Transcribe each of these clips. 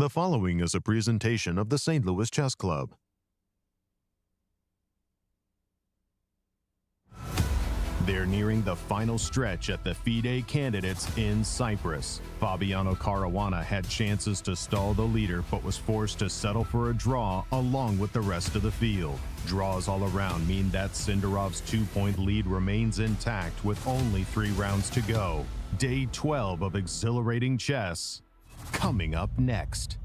The following is a presentation of the St. Louis Chess Club. They're nearing the final stretch at the FIDE candidates in Cyprus. Fabiano Caruana had chances to stall the leader, but was forced to settle for a draw along with the rest of the field. Draws all around mean that Sindarov's 2-point lead remains intact with only 3 rounds to go. Day 12 of exhilarating chess coming up next.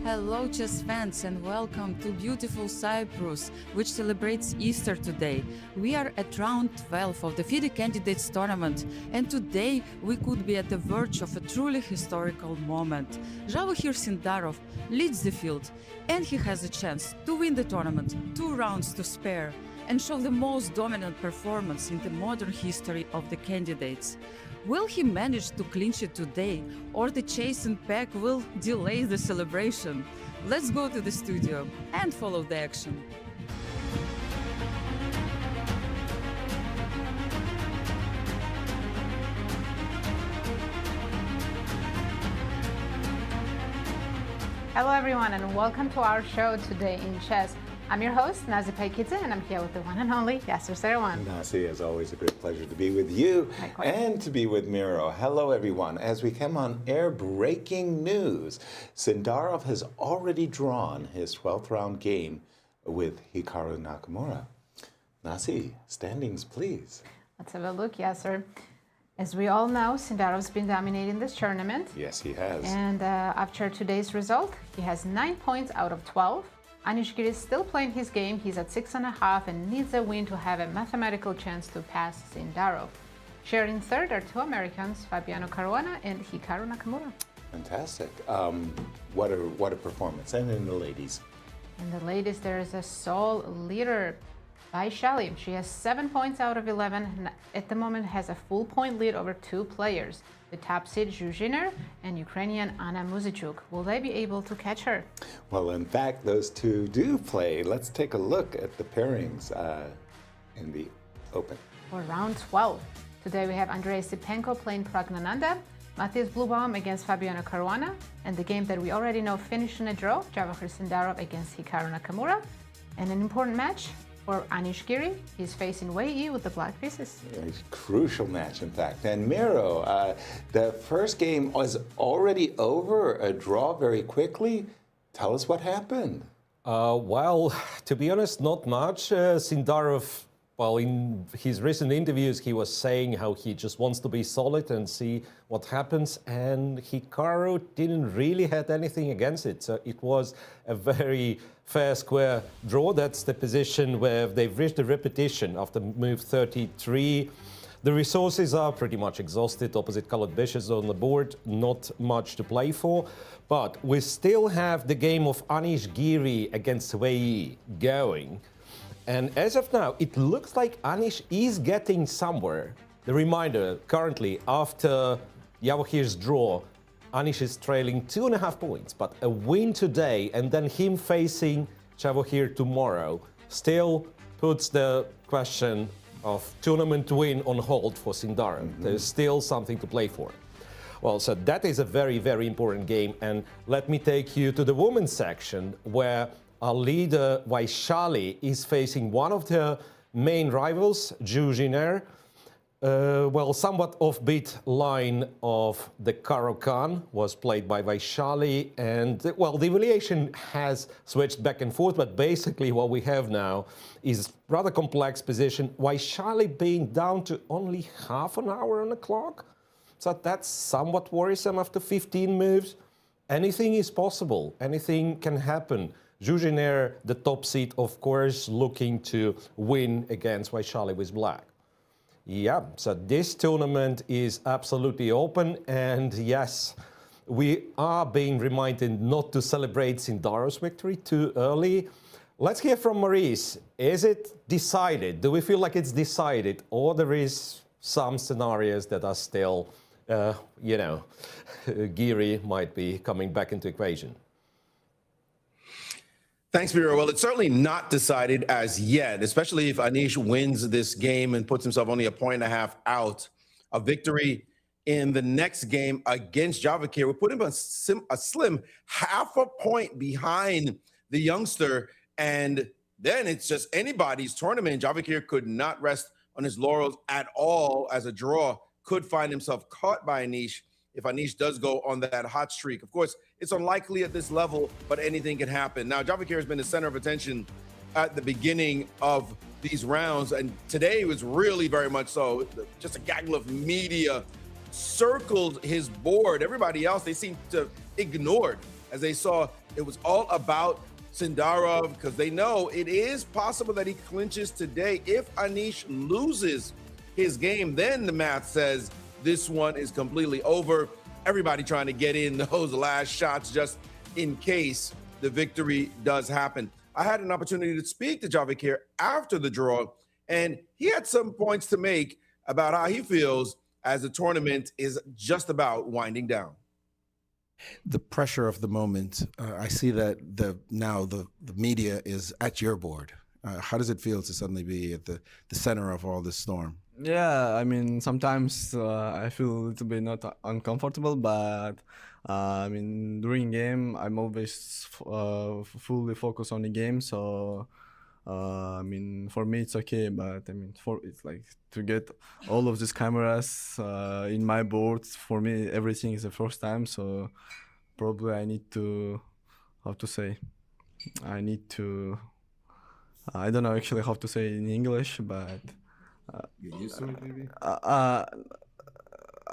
Hello chess fans and welcome to beautiful Cyprus, which celebrates Easter today. We are at round 12 of the FIDE Candidates Tournament, and today we could be at the verge of a truly historical moment. Javokhir Sindarov leads the field, and he has a chance to win the tournament, 2 rounds to spare, and show the most dominant performance in the modern history of the candidates. Will he manage to clinch it today, or the chastened pack will delay the celebration? Let's go to the studio and follow the action. Hello everyone and welcome to our show today in chess. I'm your host, Nazi Paikidze, and I'm here with the one and only Yasser Seirawan. Nazi, as always, a great pleasure to be with you. Likewise. And to be with Miro. Hello, everyone. As we come on air, breaking news. Sindarov has already drawn his 12th round game with Hikaru-Nakamura. Nazi, standings, please. Let's have a look, Yasser. As we all know, Sindarov's been dominating this tournament. Yes, he has. And after today's result, he has 9 points out of 12. Anish Giri is still playing his game. He's at 6.5 and needs a win to have a mathematical chance to pass Sindarov. Sharing third are 2 Americans, Fabiano Caruana and Hikaru-Nakamura. Fantastic. What a performance. And in the ladies. In the ladies, there is a sole leader, Wei Yi-Giri. She has 7 points out of 11 and at the moment has a full point lead over 2 players. The top seed Zhuzhiner and Ukrainian Anna Muzychuk. Will they be able to catch her? Well, in fact, those two do play. Let's take a look at the pairings in the Open. For round 12. Today we have Esipenko playing Praggnanandhaa, Matthias Blübaum against Fabiano Caruana, and the game that we already know finished in a draw, Javokhir Sindarov against Hikaru-Nakamura. And an important match for Anish Giri. He's facing Wei Yi with the black pieces. A crucial match, in fact. And Miro, the first game was already over, a draw very quickly. Tell us what happened. Well, to be honest, not much. Sindarov, well, in his recent interviews, he was saying how he just wants to be solid and see what happens. And Hikaru didn't really have anything against it. So it was a very fair square draw. That's the position where they've reached the repetition after move 33. The resources are pretty much exhausted. Opposite colored bishops on the board, not much to play for. But we still have the game of Anish Giri against Wei Yi going. And as of now, it looks like Anish is getting somewhere. The reminder, currently, after Javokhir's draw, Anish is trailing 2.5 points, but a win today and then him facing Javokhir tomorrow still puts the question of tournament win on hold for Sindarov. There's still something to play for. Well, so that is a very, very important game. And let me take you to the women's section where our leader, Wei Yi-Giri, is facing one of their main rivals, Zhuzhiner. Well, somewhat offbeat line of the Caro-Kann was played by Wei Yi-Giri, and well, the evaluation has switched back and forth, but basically what we have now is rather complex position. Wei Yi-Giri being down to only half an hour on the clock, so that's somewhat worrisome after 15 moves. Anything is possible, anything can happen. Zhuzhiner, the top seed, of course, looking to win against Wei Yi-Giri with black. Yeah, so this tournament is absolutely open, and yes, we are being reminded not to celebrate Sindarov's victory too early. Let's hear from Maurice. Is it decided? Do we feel like it's decided, or there is some scenarios that are still, Giri might be coming back into equation? Thanks, Miro. Well, it's certainly not decided as yet, especially if Anish wins this game and puts himself only a point and a half out. A victory in the next game against Javokhir would put him a slim half a point behind the youngster. And then it's just anybody's tournament. Javokhir could not rest on his laurels at all, as a draw could find himself caught by Anish if Anish does go on that hot streak. Of course, it's unlikely at this level, but anything can happen. Now, Javokhir has been the center of attention at the beginning of these rounds, and today was really very much so. Just a gaggle of media circled his board. Everybody else, they seemed to ignored as they saw it was all about Sindarov, because they know it is possible that he clinches today. If Anish loses his game, then the math says this one is completely over. Everybody trying to get in those last shots just in case the victory does happen. I had an opportunity to speak to Javokhir after the draw, and he had some points to make about how he feels as the tournament is just about winding down. The pressure of the moment, I see that now the media is at your board. How does it feel to suddenly be at the center of all this storm? Yeah, I mean, sometimes I feel a little bit not uncomfortable, but I mean, during game, I'm always fully focused on the game. So, I mean, for me, it's okay. But I mean, it's like to get all of these cameras in my board, for me, everything is the first time. So probably I need to, how to say, I don't know actually how to say in English, but Get used to it, maybe? I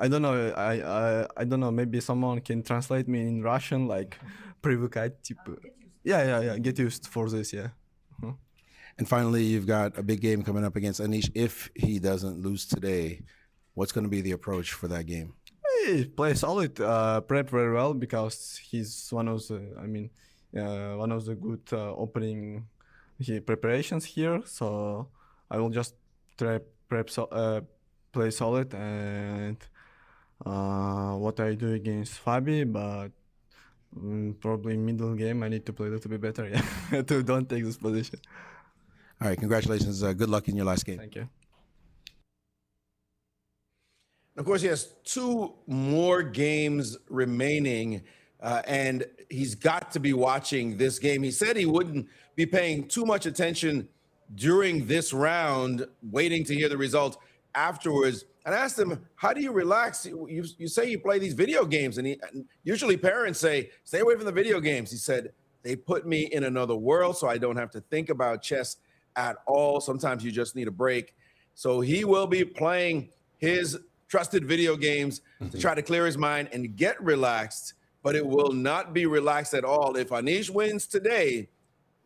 don't know. I don't know. Maybe someone can translate me in Russian, like привыкать, типа. Yeah. Get used for this, yeah. And finally, you've got a big game coming up against Anish. If he doesn't lose today, what's going to be the approach for that game? He plays solid, prep very well, because he's one of the good opening preparations here. So I will just play solid, and what I do against Fabi, but probably middle game I need to play a little bit better, yeah, to don't take this position. All right, congratulations. Good luck in your last game. Thank you. Of course, he has 2 more games remaining, and he's got to be watching this game. He said he wouldn't be paying too much attention during this round, waiting to hear the result afterwards. And I asked him, how do you relax? You say you play these video games, and usually parents say, stay away from the video games. He said, they put me in another world, so I don't have to think about chess at all. Sometimes you just need a break. So he will be playing his trusted video games to try to clear his mind and get relaxed, but it will not be relaxed at all. If Anish wins today,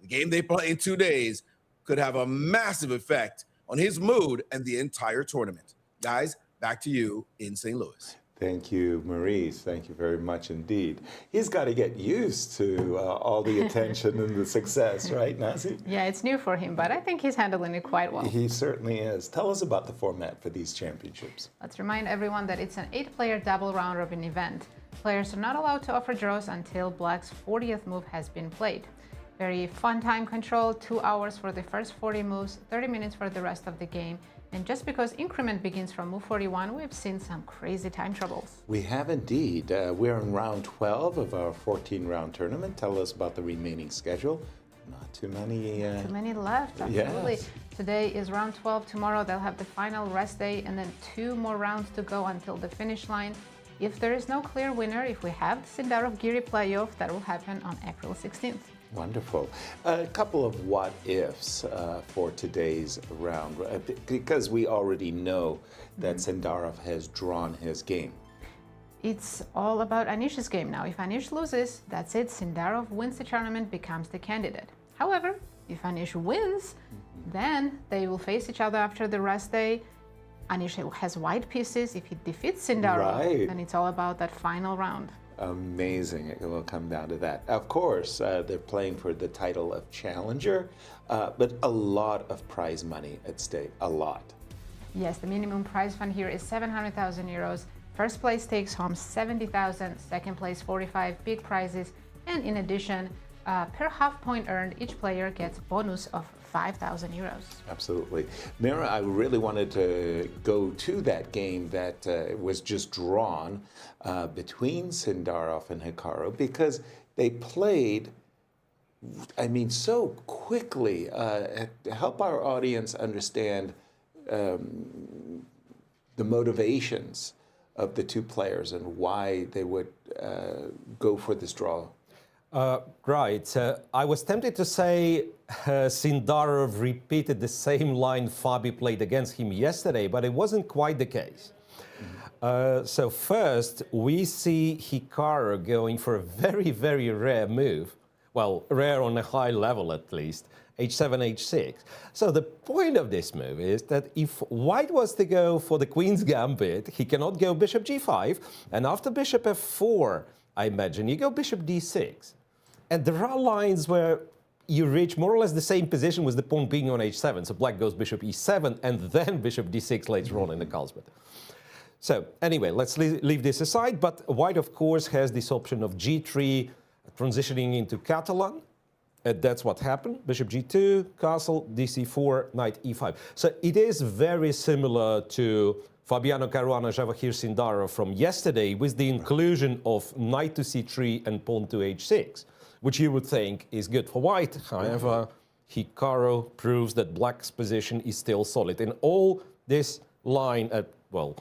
the game they play in 2 days could have a massive effect on his mood and the entire tournament. Guys, back to you in St. Louis. Thank you, Maurice. Thank you very much indeed. He's got to get used to all the attention and the success, right, Nazi? Yeah, it's new for him, but I think he's handling it quite well. He certainly is. Tell us about the format for these championships. Let's remind everyone that it's an 8-player double round-robin event. Players are not allowed to offer draws until Black's 40th move has been played. Very fun time control, 2 hours for the first 40 moves, 30 minutes for the rest of the game. And just because increment begins from move 41, we've seen some crazy time troubles. We have indeed. We're in round 12 of our 14-round tournament. Tell us about the remaining schedule. Not too many. Too many left, absolutely. Yes. Today is round 12. Tomorrow they'll have the final rest day, and then 2 more rounds to go until the finish line. If there is no clear winner, if we have the Sindarov-Giri playoff, that will happen on April 16th. Wonderful. A couple of what-ifs for today's round, because we already know that Sindarov has drawn his game. It's all about Anish's game now. If Anish loses, that's it. Sindarov wins the tournament, becomes the candidate. However, if Anish wins, then they will face each other after the rest day. Anish has white pieces. If he defeats Sindarov, then it's all about that final round. Amazing. It will come down to that. Of course, they're playing for the title of challenger, but a lot of prize money at stake. A lot. Yes, the minimum prize fund here is 700,000 euros. First place takes home 70,000, second place 45 big prizes, and in addition, per half point earned, each player gets a bonus of 5,000 euros. Absolutely. Mira, I really wanted to go to that game that was just drawn between Sindarov and Hikaru because they played, I mean, so quickly. Help our audience understand the motivations of the two players and why they would go for this draw. Right. I was tempted to say Sindarov repeated the same line Fabi played against him yesterday, but it wasn't quite the case. So first, we see Hikaru going for a very, very rare move. Well, rare on a high level at least, h7, h6. So the point of this move is that if white was to go for the queen's gambit, he cannot go bishop g5, and after bishop f4, I imagine, you go bishop d6. And there are lines where you reach more or less the same position with the pawn being on h7. So black goes bishop e7 and then bishop d6 later on in the Carlsbad. So anyway, let's leave this aside. But white, of course, has this option of g3 transitioning into Catalan. That's what happened. Bishop g2, castle, dc4, knight e5. So it is very similar to Fabiano Caruana, Javokhir, Sindarov from yesterday with the inclusion of knight to c3 and pawn to h6, which you would think is good for white. However, Hikaru proves that black's position is still solid. In all this line, well,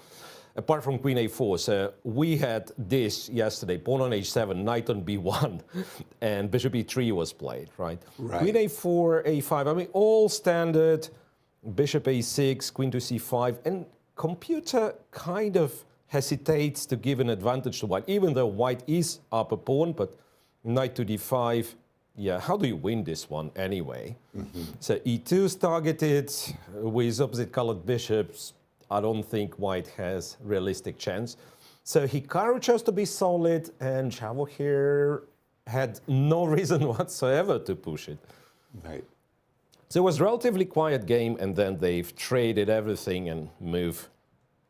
apart from queen a4, so we had this yesterday, pawn on h7, knight on b1, and bishop e3 was played, right? Queen a4, a5, I mean, all standard, bishop a6, queen to c5, and computer kind of hesitates to give an advantage to white, even though white is up a pawn, but knight to d5, yeah, how do you win this one anyway? So e2 is targeted with opposite colored bishops. I don't think white has realistic chance. So Hikaru chose to be solid, and Javokhir had no reason whatsoever to push it. Right. So it was a relatively quiet game, and then they've traded everything and moved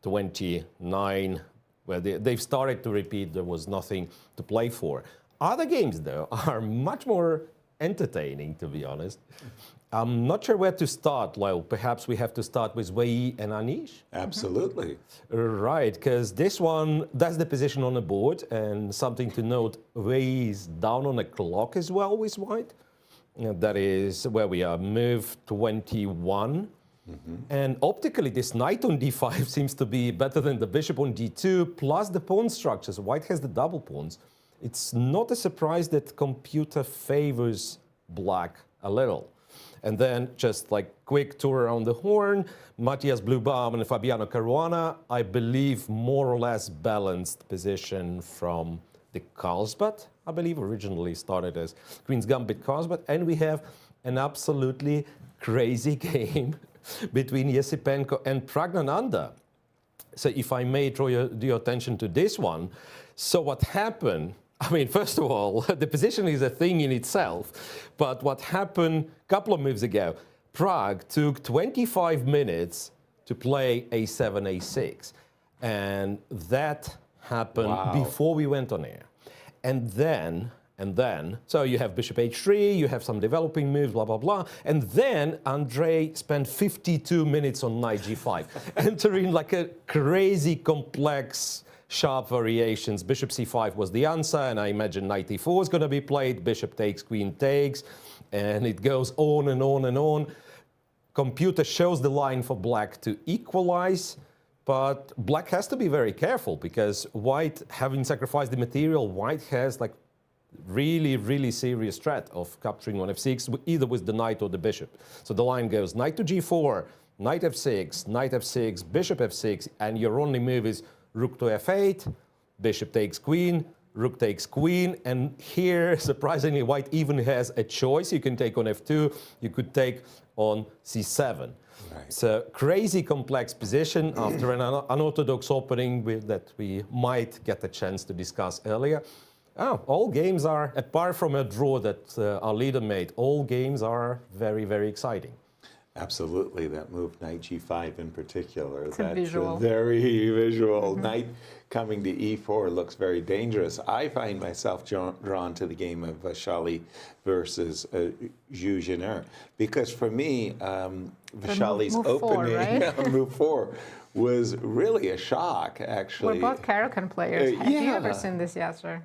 29, where they've started to repeat. There was nothing to play for. Other games, though, are much more entertaining, to be honest. I'm not sure where to start. Well, perhaps we have to start with Wei Yi and Anish. Absolutely. Right, because this one, that's the position on the board. And something to note, Wei Yi is down on the clock as well with white. That is where we are, move 21. And optically, this knight on d5 seems to be better than the bishop on d2, plus the pawn structures. White has the double pawns. It's not a surprise that computer favors black a little. And then just like quick tour around the horn, Matthias, Blübaum and Fabiano Caruana, I believe more or less balanced position from the Carlsbad. I believe originally started as Queen's Gambit Carlsbad. And we have an absolutely crazy game between Esipenko and Praggnanandhaa. So if I may draw your attention to this one. So what happened, I mean, first of all, the position is a thing in itself, but what happened a couple of moves ago, Prague took 25 minutes to play a7, a6, and that happened before we went on air. And then, so you have bishop h3, you have some developing moves, blah, blah, blah, and then Andrei spent 52 minutes on knight g5, entering like a crazy complex sharp variations. Bishop c5 was the answer, and I imagine knight e4 is going to be played. Bishop takes, queen takes, and it goes on and on and on. Computer shows the line for black to equalize, but black has to be very careful because white, having sacrificed the material, white has like really, really serious threat of capturing on f6, either with the knight or the bishop. So the line goes knight to g4, knight f6, bishop f6, and your only move is rook to f8, bishop takes queen, rook takes queen, and here, surprisingly, white even has a choice. You can take on f2, you could take on c7. Right. So crazy complex position after an unorthodox opening that we might get a chance to discuss earlier. All games are, apart from a draw that our leader made, all games are very, very exciting. Absolutely, that move, knight g5 in particular. It's that's visual. a very visual. Knight coming to e4 looks very dangerous. I find myself drawn to the game of Vachier versus Zhu because for me, Vachalie's move opening, 4, right? move 4, was really a shock, actually. We're both Caro-Kann players. Have you yeah. ever seen this, Yasser?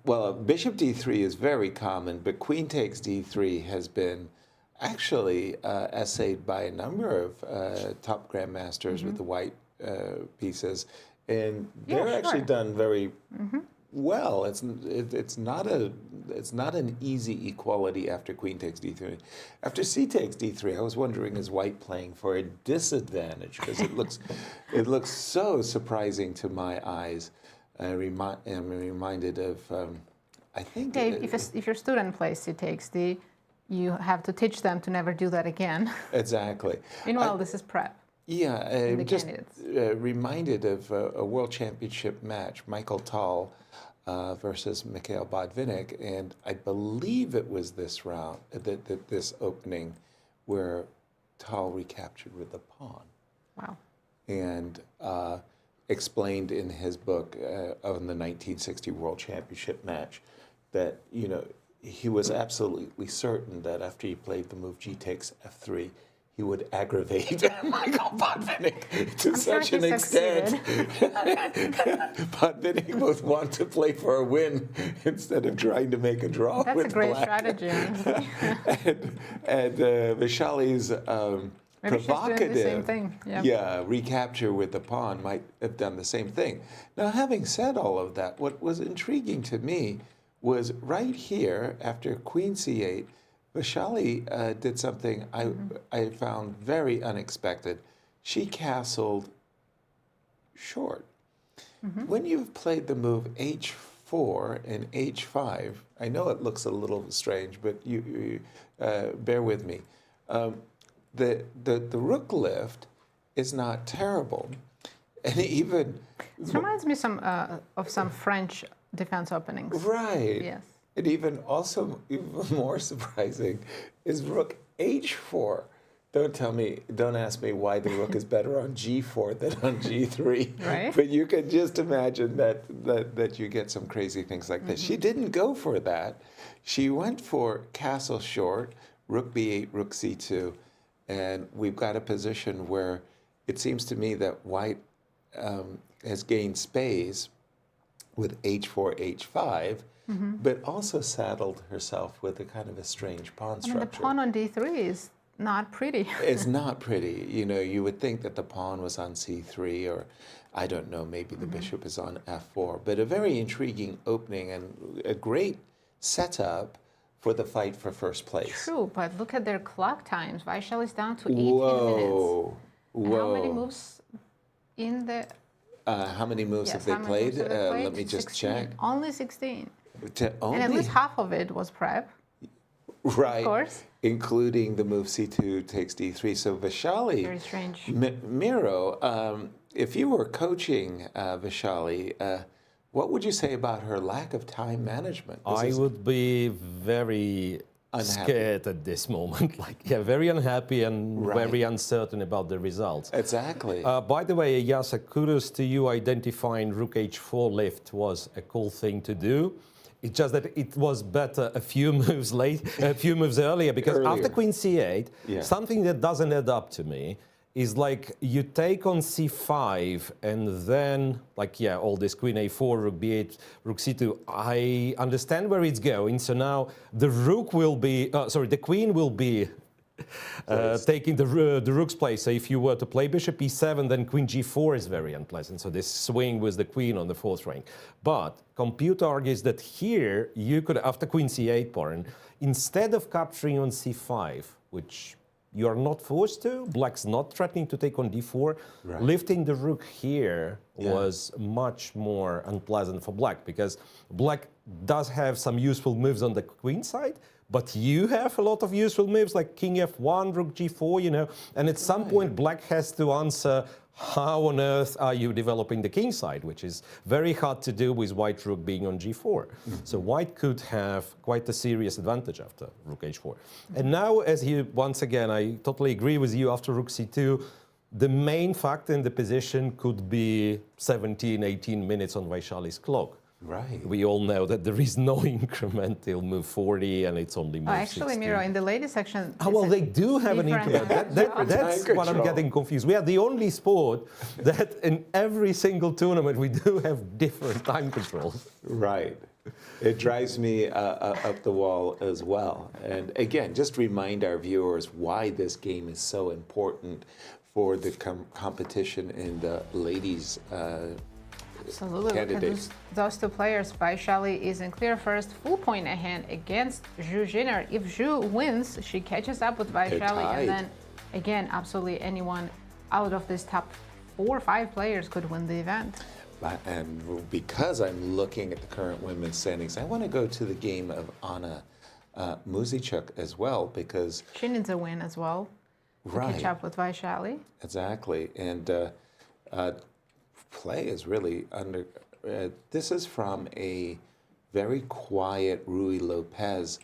Well, bishop d3 is very common, but queen takes d3 has been actually essayed by a number of top grandmasters with the white pieces, and they're actually done very well. It's not an easy equality after queen takes d3. After c takes d3, I was wondering, is white playing for a disadvantage, because it looks so surprising to my eyes. I'm reminded of I think If your student plays c takes d, you have to teach them to never do that again. Exactly. Meanwhile, this is prep. Yeah, I'm just candidates. Reminded of a World Championship match, Michael Tal versus Mikhail Botvinnik, and I believe it was this round, this opening, where Tal recaptured with a pawn. Wow. And explained in his book on the 1960 World Championship match that, he was absolutely certain that after he played the move g takes f3, he would aggravate Michael Botvinnik to such an extent. Botvinnik would want to play for a win instead of trying to make a draw. That's with a great black. strategy. and Vachalie's Maybe she's doing provocative, the same thing. Yeah. recapture with the pawn might have done the same thing. Now, having said all of that, what was intriguing to me was right here, after queen c8, Vachier did something I found very unexpected. She castled short. When you've played the move h4 and h5, I know it looks a little strange, but you bear with me. The rook lift is not terrible, and even It reminds me of some French defense openings. right. Yes. And even more surprising is rook h4. Don't ask me why the rook is better on g4 than on g3. Right. But you can just imagine that you get some crazy things like this. She didn't go for that. She went for castle short, rook b8, rook c2, and we've got a position where it seems to me that white has gained space with h4, h5, but also saddled herself with a kind of a strange pawn structure. The pawn on d3 is not pretty. It's not pretty. You would think that the pawn was on c3, or I don't know, maybe the bishop is on f4. But a very intriguing opening and a great setup for the fight for first place. True, but look at their clock times. Vachier is down to 18 Whoa. minutes. And how many moves in the... How many moves have they played? Let me just 16. check. Only 16. Only? And at least half of it was prep. Right. Of course. Including the move c2 takes d3. So Vachier, Very strange. Miro, if you were coaching Vachier, what would you say about her lack of time management? I would be very unhappy. Scared at this moment. Very unhappy and very uncertain about the results. Exactly. By the way, Yasser, kudos to you identifying rook h4 lift was a cool thing to do. It's just that it was better a few moves earlier, because after queen c8, something that doesn't add up to me is you take on c5 and then all this queen a4, rook b8, rook c2. I understand where it's going. So now the rook will be, the queen will be taking the rook's place. So if you were to play bishop e7, then queen g4 is very unpleasant. So this swing with the queen on the fourth rank. But computer argues that here you could, after queen c8 pawn, instead of capturing on c5, which you are not forced to. Black's not threatening to take on d4. Right. Lifting the rook here Yeah. was much more unpleasant for black, because black does have some useful moves on the queen side, but you have a lot of useful moves like king f1, rook g4, you know, and at some point black has to answer, how on earth are you developing the king side, which is very hard to do with white rook being on g4. So white could have quite a serious advantage after rook h4. And now, as you, once again, I totally agree with you, after rook c2, the main factor in the position could be 17, 18 minutes on Vachier-Lagrave's clock. Right. We all know that there is no increment till move 40, and it's only move Actually, 60. Miro, in the latest section... Well, it's a they do have an different increment. That's Time what I'm control. getting confused. We are the only sport that in every single tournament we do have different time controls. Right. It drives me up the wall as well. And again, just remind our viewers why this game is so important for the competition in the ladies' Absolutely. candidates. Because those two players, Vachier-Lagrave is in clear first, full point ahead against Zhu Jinner. If Zhu wins, she catches up with Vachier-Lagrave, tied. and then again, absolutely anyone out of this top 4 or 5 players could win the event. And because I'm looking at the current women's standings, I want to go to the game of Anna Muzychuk as well, because She needs a win as well to catch up with Vachier-Lagrave. Exactly, and play is really under. This is from a very quiet Rui Lopez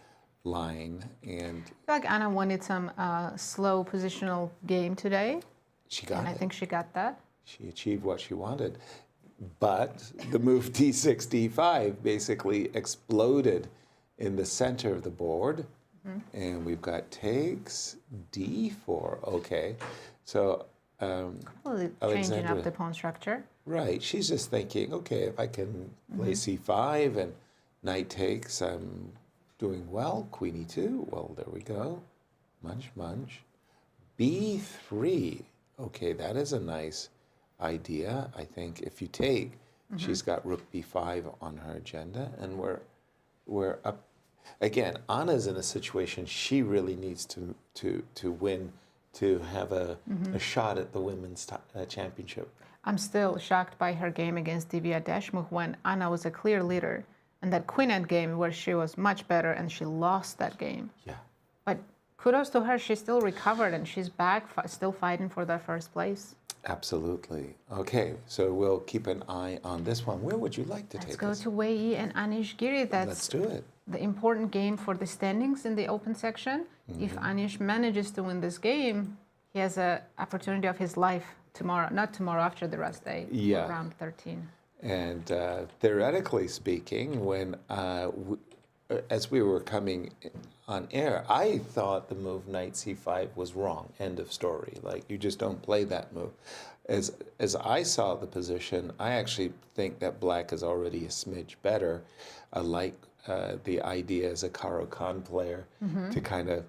line, and I feel like Anna wanted some slow positional game today, she got and I it. think she got that. She achieved what she wanted, but the move d6, d5 basically exploded in the center of the board, and we've got takes d4. Okay, so. Completely changing Alexandra. up the pawn structure. Right. She's just thinking, okay, if I can play c5 and knight takes, I'm doing well. Queen e2. Well, there we go. Munch, munch. b3. Okay, that is a nice idea. I think if you take, she's got rook b5 on her agenda, and we're up. Again, Anna's in a situation she really needs to win to have a shot at the women's championship. I'm still shocked by her game against Divya Deshmukh when Anna was a clear leader, and that queen game where she was much better and she lost that game. Yeah. But kudos to her, she still recovered and she's back, still fighting for that first place. Absolutely. Okay, so we'll keep an eye on this one. Where would you like to Let's take go us? to Wei Yi and Anish Giri. Let's That's do it. the important game for the standings in the open section. If Anish manages to win this game, he has an opportunity of his life tomorrow, not tomorrow, after the rest day, Yeah. round 13. And theoretically speaking, when as we were coming on air, I thought the move knight c5 was wrong. End of story. Like, you just don't play that move. As I saw the position, I actually think that black is already a smidge better. I like the idea as a Caro-Kann player to kind of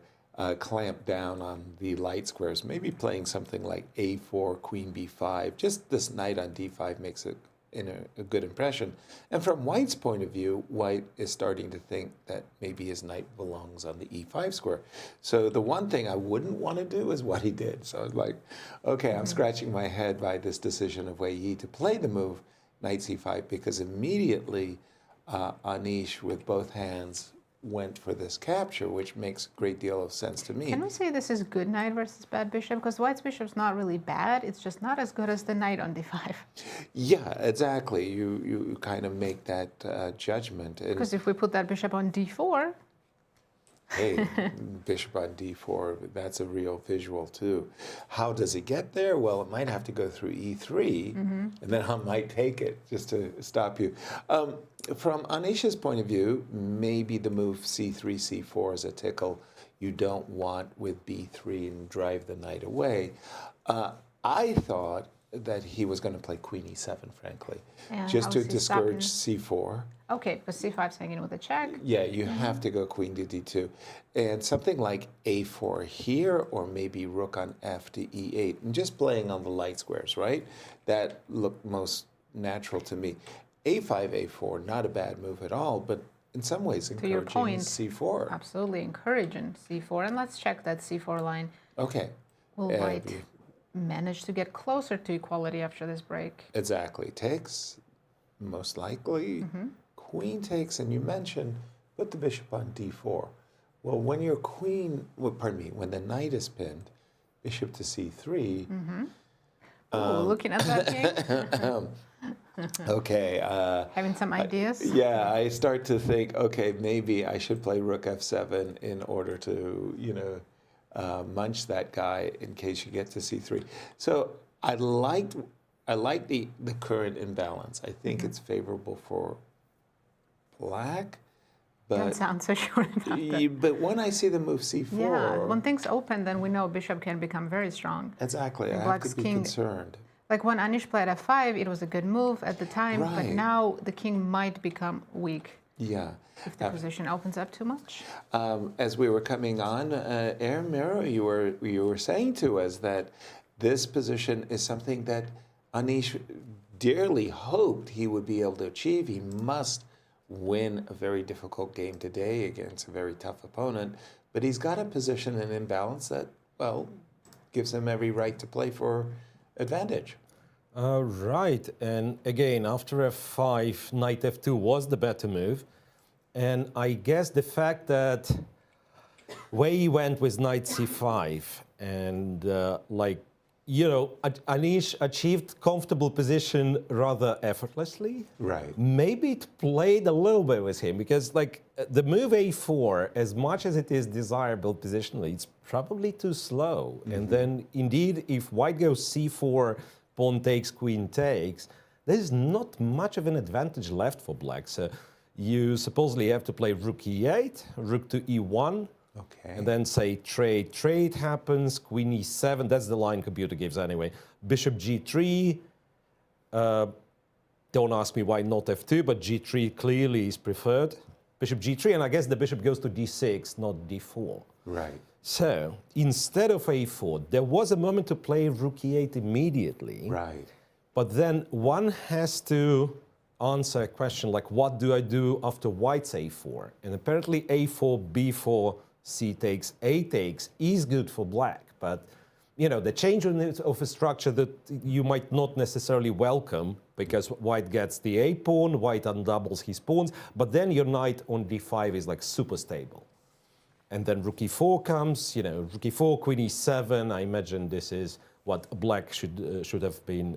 clamp down on the light squares, maybe playing something like a4, queen b5. Just this knight on d5 makes it a good impression. And from white's point of view, white is starting to think that maybe his knight belongs on the e5 square. So the one thing I wouldn't want to do is what he did. So I was like, okay, I'm scratching my head by this decision of Wei Yi to play the move knight c5, because immediately Anish, with both hands, went for this capture, which makes a great deal of sense to me. Can we say this is good knight versus bad bishop? Because white's bishop's not really bad. It's just not as good as the knight on d5. Yeah, exactly. You kind of make that judgment. And Because if we put that bishop on d4, hey, bishop on d4, that's a real visual too. How does it get there? Well, it might have to go through e3, and then I might take it just to stop you. From Anish's point of view, maybe the move c3, c4 is a tickle you don't want with b3 and drive the knight away. I thought that he was going to play queen e7, frankly, Yeah, just to obviously discourage stopping. c4. okay, but c5's hanging with a check. Yeah, you have to go queen to d2. And something like a4 here, or maybe rook on f to e8, and just playing on the light squares, right? That looked most natural to me. a5, a4, not a bad move at all, but in some ways To your encouraging point, c4. absolutely encouraging c4. And let's check that c4 line. Okay. Will White manage to get closer to equality after this break? Exactly. Takes, most likely. Queen takes, and you mentioned, put the bishop on d4. Well, when your queen, well, pardon me, when the knight is pinned, bishop to c3. Looking at that game? Okay. Having some ideas? Yeah, I start to think, okay, maybe I should play rook f7 in order to, munch that guy in case you get to c3. So I like the current imbalance. I think it's favorable for black. Don't But, sound so sure about that. but when I see the move c4, Yeah, when things open, then we know bishop can become very strong. exactly, I have Black's to be king- concerned. Like when Anish played f5, it was a good move at the time, but Right. now the king might become weak Yeah. if the position opens up too much. As we were coming on air, Miro, you were saying to us that this position is something that Anish dearly hoped he would be able to achieve. He must win a very difficult game today against a very tough opponent, but he's got a position in imbalance that, well, gives him every right to play for advantage. Right, and again, after f5, knight f2 was the better move. And I guess the fact that Wei went with knight c5 and Anish achieved comfortable position rather effortlessly. Right. Maybe it played a little bit with him because the move a4, as much as it is desirable positionally, it's probably too slow. And then indeed, if white goes c4, pawn takes, queen takes, there's not much of an advantage left for black. So you supposedly have to play rook e8, rook to e1, Okay. and then say trade happens, queen e7, that's the line computer gives anyway. Bishop g3, don't ask me why not f2, but g3 clearly is preferred. Bishop g3, and I guess the bishop goes to d6, not d4. Right. So instead of a4, there was a moment to play rook e8 immediately. Right. But then one has to answer a question like, what do I do after white's a4? And apparently a4, b4, c takes, a takes is good for black. But, the change of a structure that you might not necessarily welcome because white gets the a pawn, white undoubles his pawns, but then your knight on d5 is like super stable. And then rook e4 comes, rook e4, queen e7. I imagine this is what black should have been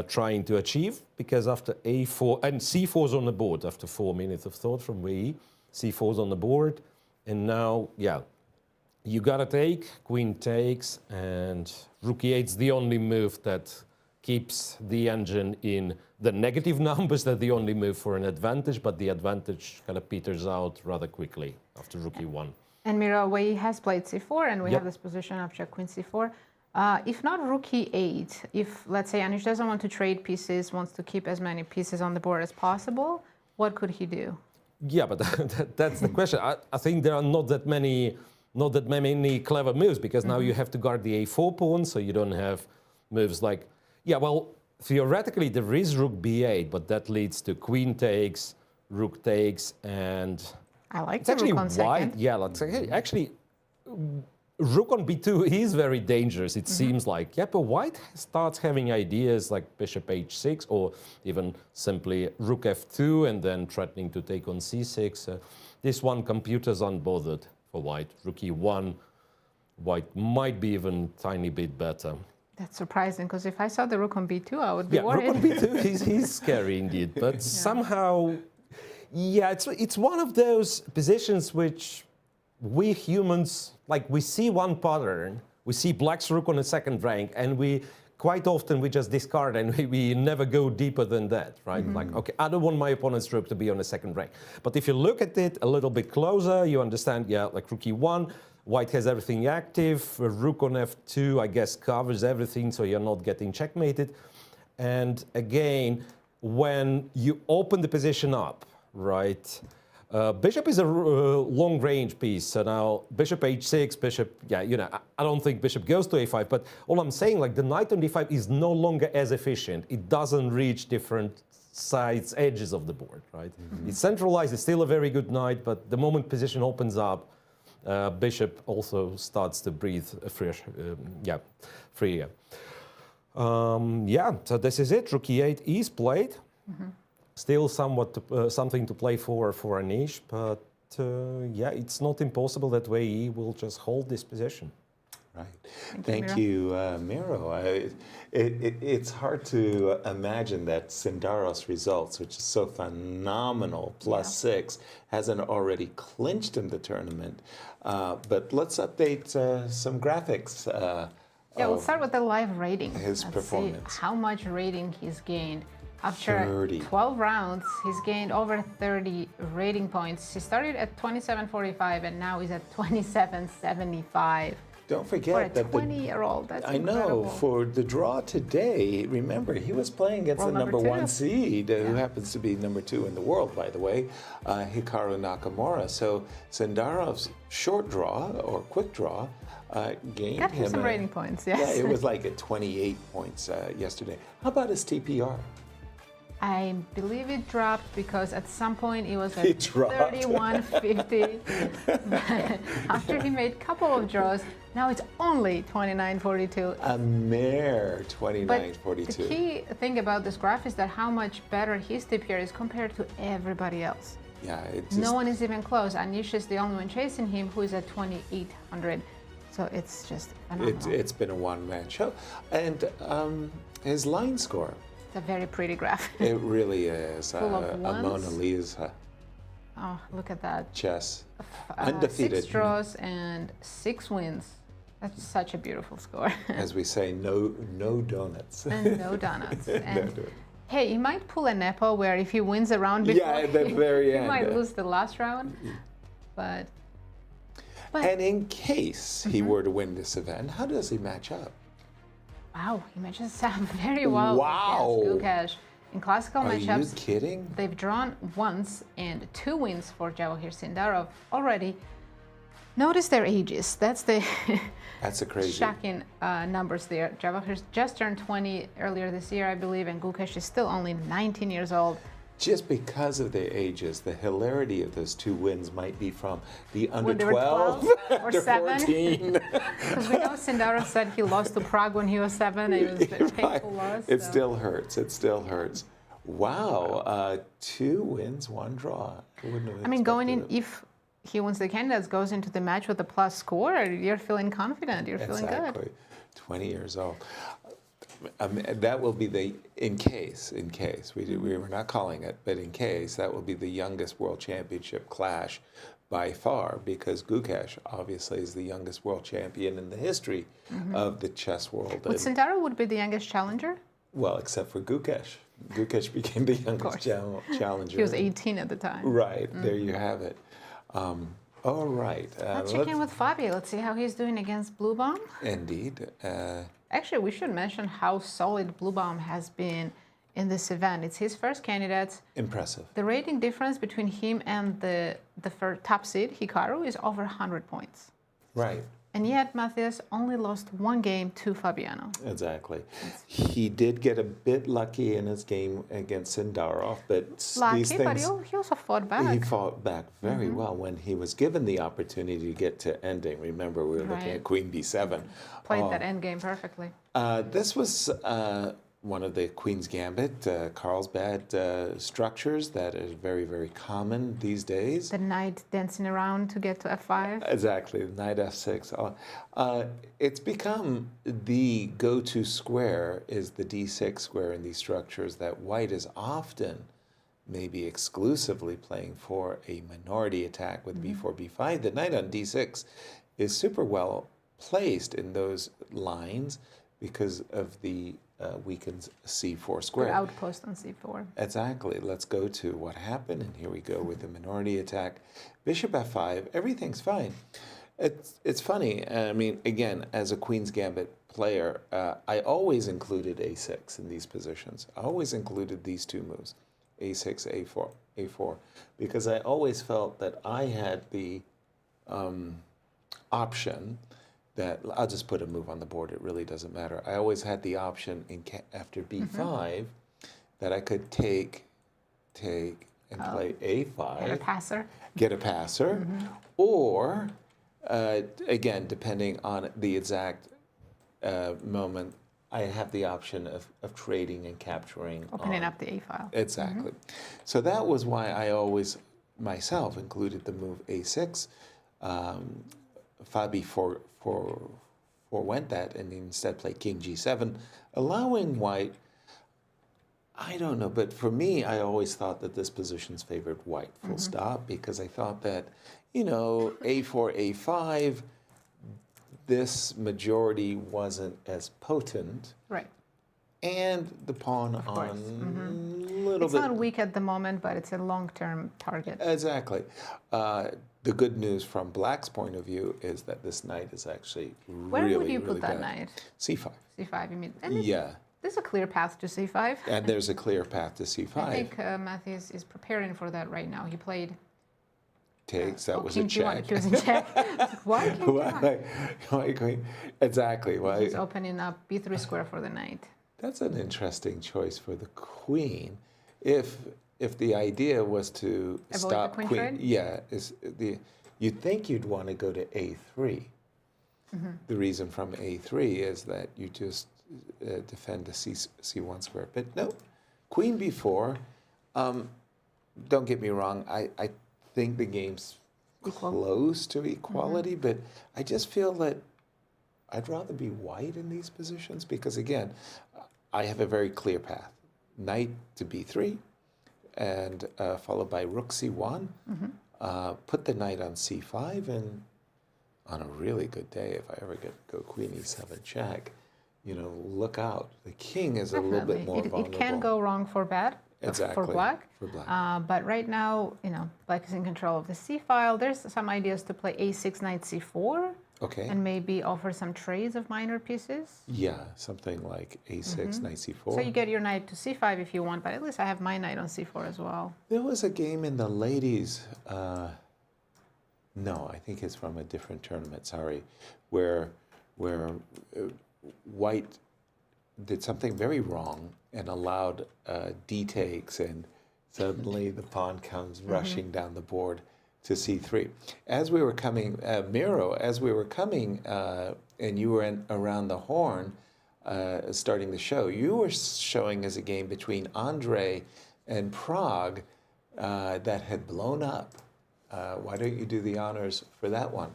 trying to achieve, because after a4, and c4 is on the board after 4 minutes of thought from Wei, c4 is on the board, and now, you gotta take, queen takes, and rook e8 is the only move that keeps the engine in the negative numbers. That's the only move for an advantage, but the advantage kind of peters out rather quickly after rook e1. And Miro, Wei has played c4, and we Yep. have this position of check queen c4. If not rook e8, if, let's say, Anish doesn't want to trade pieces, wants to keep as many pieces on the board as possible, what could he do? Yeah, but that's the question. I think there are not that many clever moves, because now you have to guard the a4 pawn, so you don't have moves like, theoretically there is rook b8, but that leads to queen takes, rook takes, and I like it's the actually rook on white. second. Yeah, actually, rook on b2 is very dangerous, it seems like. Yeah, but white starts having ideas like bishop h6, or even simply rook f2 and then threatening to take on c6. This one, computer's unbothered for white. Rook e1, white might be even a tiny bit better. That's surprising, because if I saw the rook on b2, I would be Yeah, worried. rook on b2, he's scary indeed. But somehow, it's one of those positions which we humans, we see one pattern, we see black's rook on a second rank, and quite often we just discard and we never go deeper than that, right? Like, okay, I don't want my opponent's rook to be on a second rank. But if you look at it a little bit closer, you understand, like rook e1, white has everything active, rook on f2, I guess, covers everything, so you're not getting checkmated. And again, when you open the position up, right, bishop is a long-range piece, so now bishop h6, bishop, I don't think bishop goes to a5, but all I'm saying, the knight on d5 is no longer as efficient. It doesn't reach different sides, edges of the board, right? It's centralized, it's still a very good knight, but the moment position opens up, Bishop also starts to breathe freer. So this is it. Rook e8 is played. Still somewhat something to play for Anish, but it's not impossible that Wei Yi will just hold this position. Right. Thank you, Miro. It's hard to imagine that Sindarov's results, which is so phenomenal, +6, hasn't already clinched in the tournament. But let's update some graphics. We'll start with the live rating. His Let's performance. see how much rating he's gained. After 30. 12 rounds, he's gained over 30 rating points. He started at 27.45 and now he's at 27.75. Don't For a forget that 20-year-old, that's I know, incredible. for the draw today, remember, he was playing against World the number number 1 two. seed, who happens to be number 2 in the world, by the way, Hikaru-Nakamura. So Sindarov's short draw, or quick draw, gained Got him some rating points, yes. Yeah, it was like at 28 points yesterday. How about his TPR? I believe it dropped because at some point it was at It dropped. 31.50. After he made a couple of draws, now it's only 29.42. A mere But 29.42. the key thing about this graph is that how much better his TPR is compared to everybody else. Yeah, it just, No one is even close. Anish is the only one chasing him, who is at 2,800. So it's just phenomenal. it's been a one-man show. And his line score, It's a very pretty graph. it really is Full of a ones. Mona Lisa. Oh, look at that. Chess. Undefeated. 6 draws and 6 wins. That's such a beautiful score. As we say, no donuts. And no donuts. And donuts. hey, he might pull a Nepo where if he wins a round before, Yeah, at the very he end. might lose the last round. But And in case he were to win this event, how does he match up? wow, he matches up very well Wow. against Gukesh. In classical Are you matchups, kidding? they've drawn once and 2 wins for Javokhir Sindarov already. Notice their ages. That's the That's a crazy. shocking numbers there. Javokhir just turned 20 earlier this year, I believe, and Gukesh is still only 19 years old. Just because of their ages, the hilarity of those 2 wins might be from the under When they were 12, 12 or under 7. 14. Because we know Sindarov said he lost to Prague when he was 7. It was a very painful loss. It so. still hurts. It still hurts. Wow. 2 wins, 1 draw. I mean, going in, if he wins the candidates, goes into the match with a plus score, you're feeling confident. You're feeling Exactly. good. 20 years old. That will be the, in case, we were not calling it, but in case, that will be the youngest world championship clash by far, because Gukesh obviously is the youngest world champion in the history of the chess world. But Sindarov would be the youngest challenger. Well, except for Gukesh. Gukesh became the youngest course. challenger. He was 18 at the time. Right, there you have it. All right. Let's check in with Fabio. Let's see how he's doing against Blübaum. Indeed. Actually, we should mention how solid Blübaum has been in this event. It's his first candidate. Impressive. The rating difference between him and the top seed, Hikaru, is over 100 points. Right. And yet, Matthias only lost 1 game to Fabiano. Exactly. He did get a bit lucky in his game against Sindarov, but Lucky, these things... but he also fought back. He fought back very well when he was given the opportunity to get to ending. Remember, we were looking Right. at Queen B7. Played that endgame perfectly. This was one of the Queen's Gambit, Carlsbad structures that is very, very common these days. The knight dancing around to get to F5. Exactly, knight F6. It's become the go-to square is the D6 square in these structures that white is often, maybe exclusively playing for a minority attack with B4, B5. The knight on D6 is super well placed in those lines because of the weakened C4 square. Good outpost on C4. Exactly. Let's go to what happened, and here we go with the minority attack. Bishop F5, everything's fine. It's funny. I mean, again, as a Queen's Gambit player, I always included A6 in these positions. I always included these 2 moves, A6, A4, because I always felt that I had the option that, I'll just put a move on the board, it really doesn't matter. I always had the option after B5 that I could take and play A5. Get a passer. Get a passer, or Again, depending on the exact moment, I have the option of trading and capturing. Opening up the A file. Exactly. So that was why I always, myself, included the move A6. Fabi forewent that and instead played King G7, allowing white, I don't know, but for me, I always thought that this position's favored white, full stop, because I thought that, you know, A4, A5, this majority wasn't as potent. Right. And the pawn on a little It's bit. not weak at the moment, but it's a long-term target. Exactly. The good news from Black's point of view is that this knight is actually Where really, would you really put that good. knight? C5. C5, you mean? And Yeah. There's a clear path to C5. And there's a clear path to C5. I think Matthias is preparing for that right now. He played Takes, that was a King G1, check. choosing check. Why King G1? Why queen? Exactly. Why? He's opening up B3 square for the knight. That's an interesting choice for the queen. If the idea was to Avoid stop the queen trade? yeah, you'd think you'd want to go to A3. The reason from A3 is that you just defend the C1 square. But no, queen B4. Don't get me wrong. I think the game's Equal. close to equality, but I just feel that I'd rather be white in these positions because, again, I have a very clear path. Knight to B3, and followed by rook C1. Put the knight on C5, and on a really good day, if I ever go queen E7 check, you know, look out. The king is a little bit more vulnerable. It can go wrong for bad. Exactly. For black. For black. But right now, you know, black is in control of the C file. There's some ideas to play A6, knight C4. Okay. And maybe offer some trades of minor pieces. Yeah, something like A6, knight C4. So you get your knight to C5 if you want, but at least I have my knight on C4 as well. There was a game in the ladies, no, I think it's from a different tournament, sorry, where white did something very wrong and allowed D takes, and suddenly the pawn comes rushing down the board to C3. As we were coming, Miro, as we were coming, and you were around the horn, starting the show, you were showing us a game between Andre and Prague that had blown up. Why don't you do the honors for that one?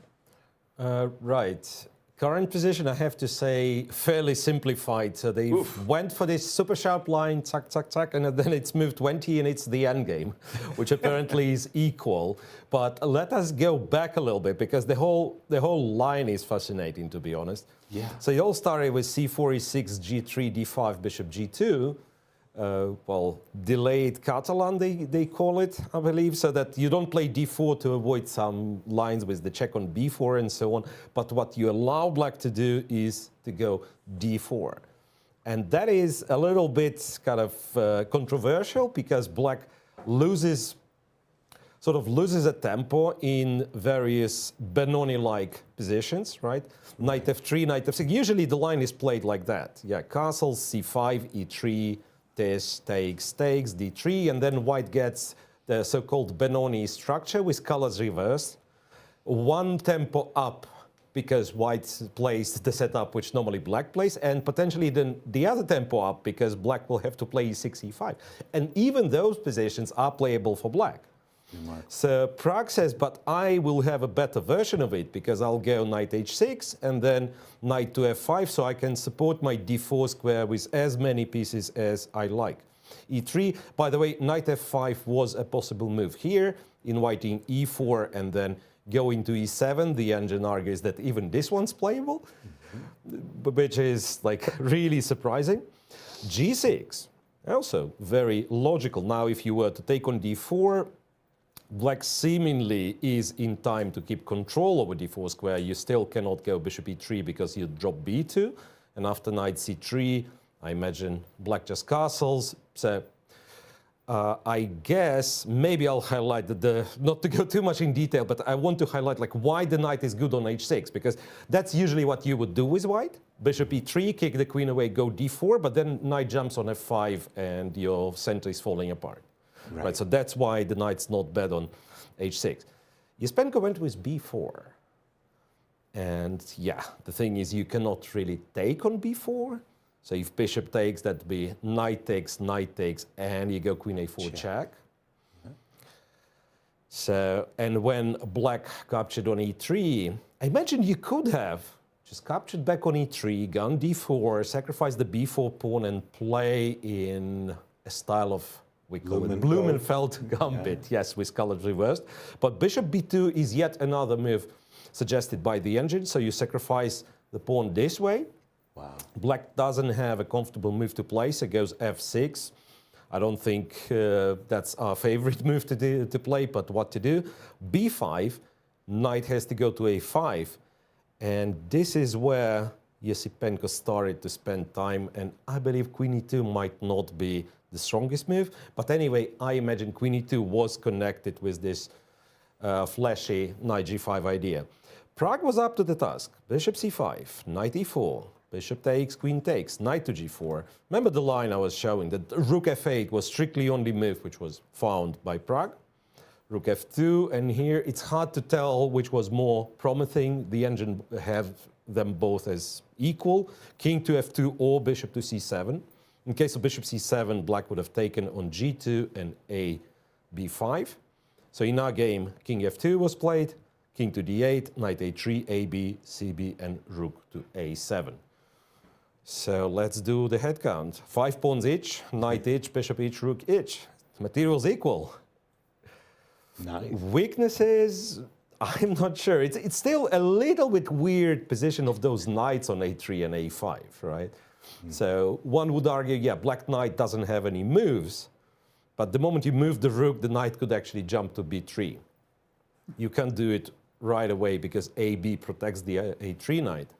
Right. Current position, I have to say, fairly simplified. So they went for this super sharp line, tack, tack, tack, and then it's moved 20 and it's the end game, which apparently is equal. But let us go back a little bit because the whole line is fascinating, to be honest. Yeah. So you all started with C4, E6, G3, D5, Bishop G2. Well, delayed Catalan, they call it, I believe, so that you don't play D4 to avoid some lines with the check on B4 and so on. But what you allow black to do is to go D4. And that is a little bit kind of controversial because black sort of loses a tempo in various Benoni-like positions, right? Knight F3, Knight F6. Usually the line is played like that. Yeah, castle, C5, E3, this takes, D3, and then white gets the so-called Benoni structure with colors reversed. One tempo up because white plays the setup which normally black plays, and potentially then the other tempo up because black will have to play E6, E5. And even those positions are playable for black. So Prague says, but I will have a better version of it because I'll go knight h6 and then knight to f5 so I can support my d4 square with as many pieces as I like. e3, by the way, knight f5 was a possible move here, inviting e4 and then going to e7. The engine argues that even this one's playable, which is like really surprising. g6, also very logical. Now if you were to take on d4, black seemingly is in time to keep control over d4 square. You still cannot go bishop e3 because you drop b2. And after knight c3, I imagine black just castles. So I guess maybe I'll highlight not to go too much in detail, but I want to highlight like why the knight is good on h6, because that's usually what you would do with white. Bishop e3, kick the queen away, go d4, but then knight jumps on f5 and your center is falling apart. Right, so that's why the knight's not bad on h6. Esipenko went with b4. And yeah, the thing is you cannot really take on b4. So if bishop takes, that'd be knight takes, and you go queen a4 check. So, and when black captured on e3, I imagine you could have just captured back on e3, gone d4, sacrifice the b4 pawn and play in a style of, we call it Blumenfeld gambit, yes, with colors reversed. But bishop b2 is yet another move suggested by the engine. So you sacrifice the pawn this way. Wow. Black doesn't have a comfortable move to play, so it goes f6. I don't think that's our favorite move to play, but what to do? b5, knight has to go to a5. And this is where Esipenko started to spend time, and I believe queen e2 might not be the strongest move. But anyway, I imagine queen e2 was connected with this flashy knight g5 idea. Pragg was up to the task. Bishop c5, knight e4. Bishop takes, queen takes, knight to g4. Remember the line I was showing, that rook f8 was strictly only move which was found by Pragg. Rook f2, and here it's hard to tell which was more promising. The engine have them both as equal. King to f2 or bishop to c7. In case of bishop c7, black would have taken on g2 and a b5. So in our game, king f2 was played, king to d8, knight a3, ab, cb, and rook to a7. So let's do the head count. 5 pawns each, knight each, bishop each, rook each. Materials equal. Nice. Weaknesses, I'm not sure. It's still a little bit weird position of those knights on a3 and a5, right? So one would argue, yeah, black knight doesn't have any moves, but the moment you move the rook, the knight could actually jump to b3. You can't do it right away because ab protects the a3 knight.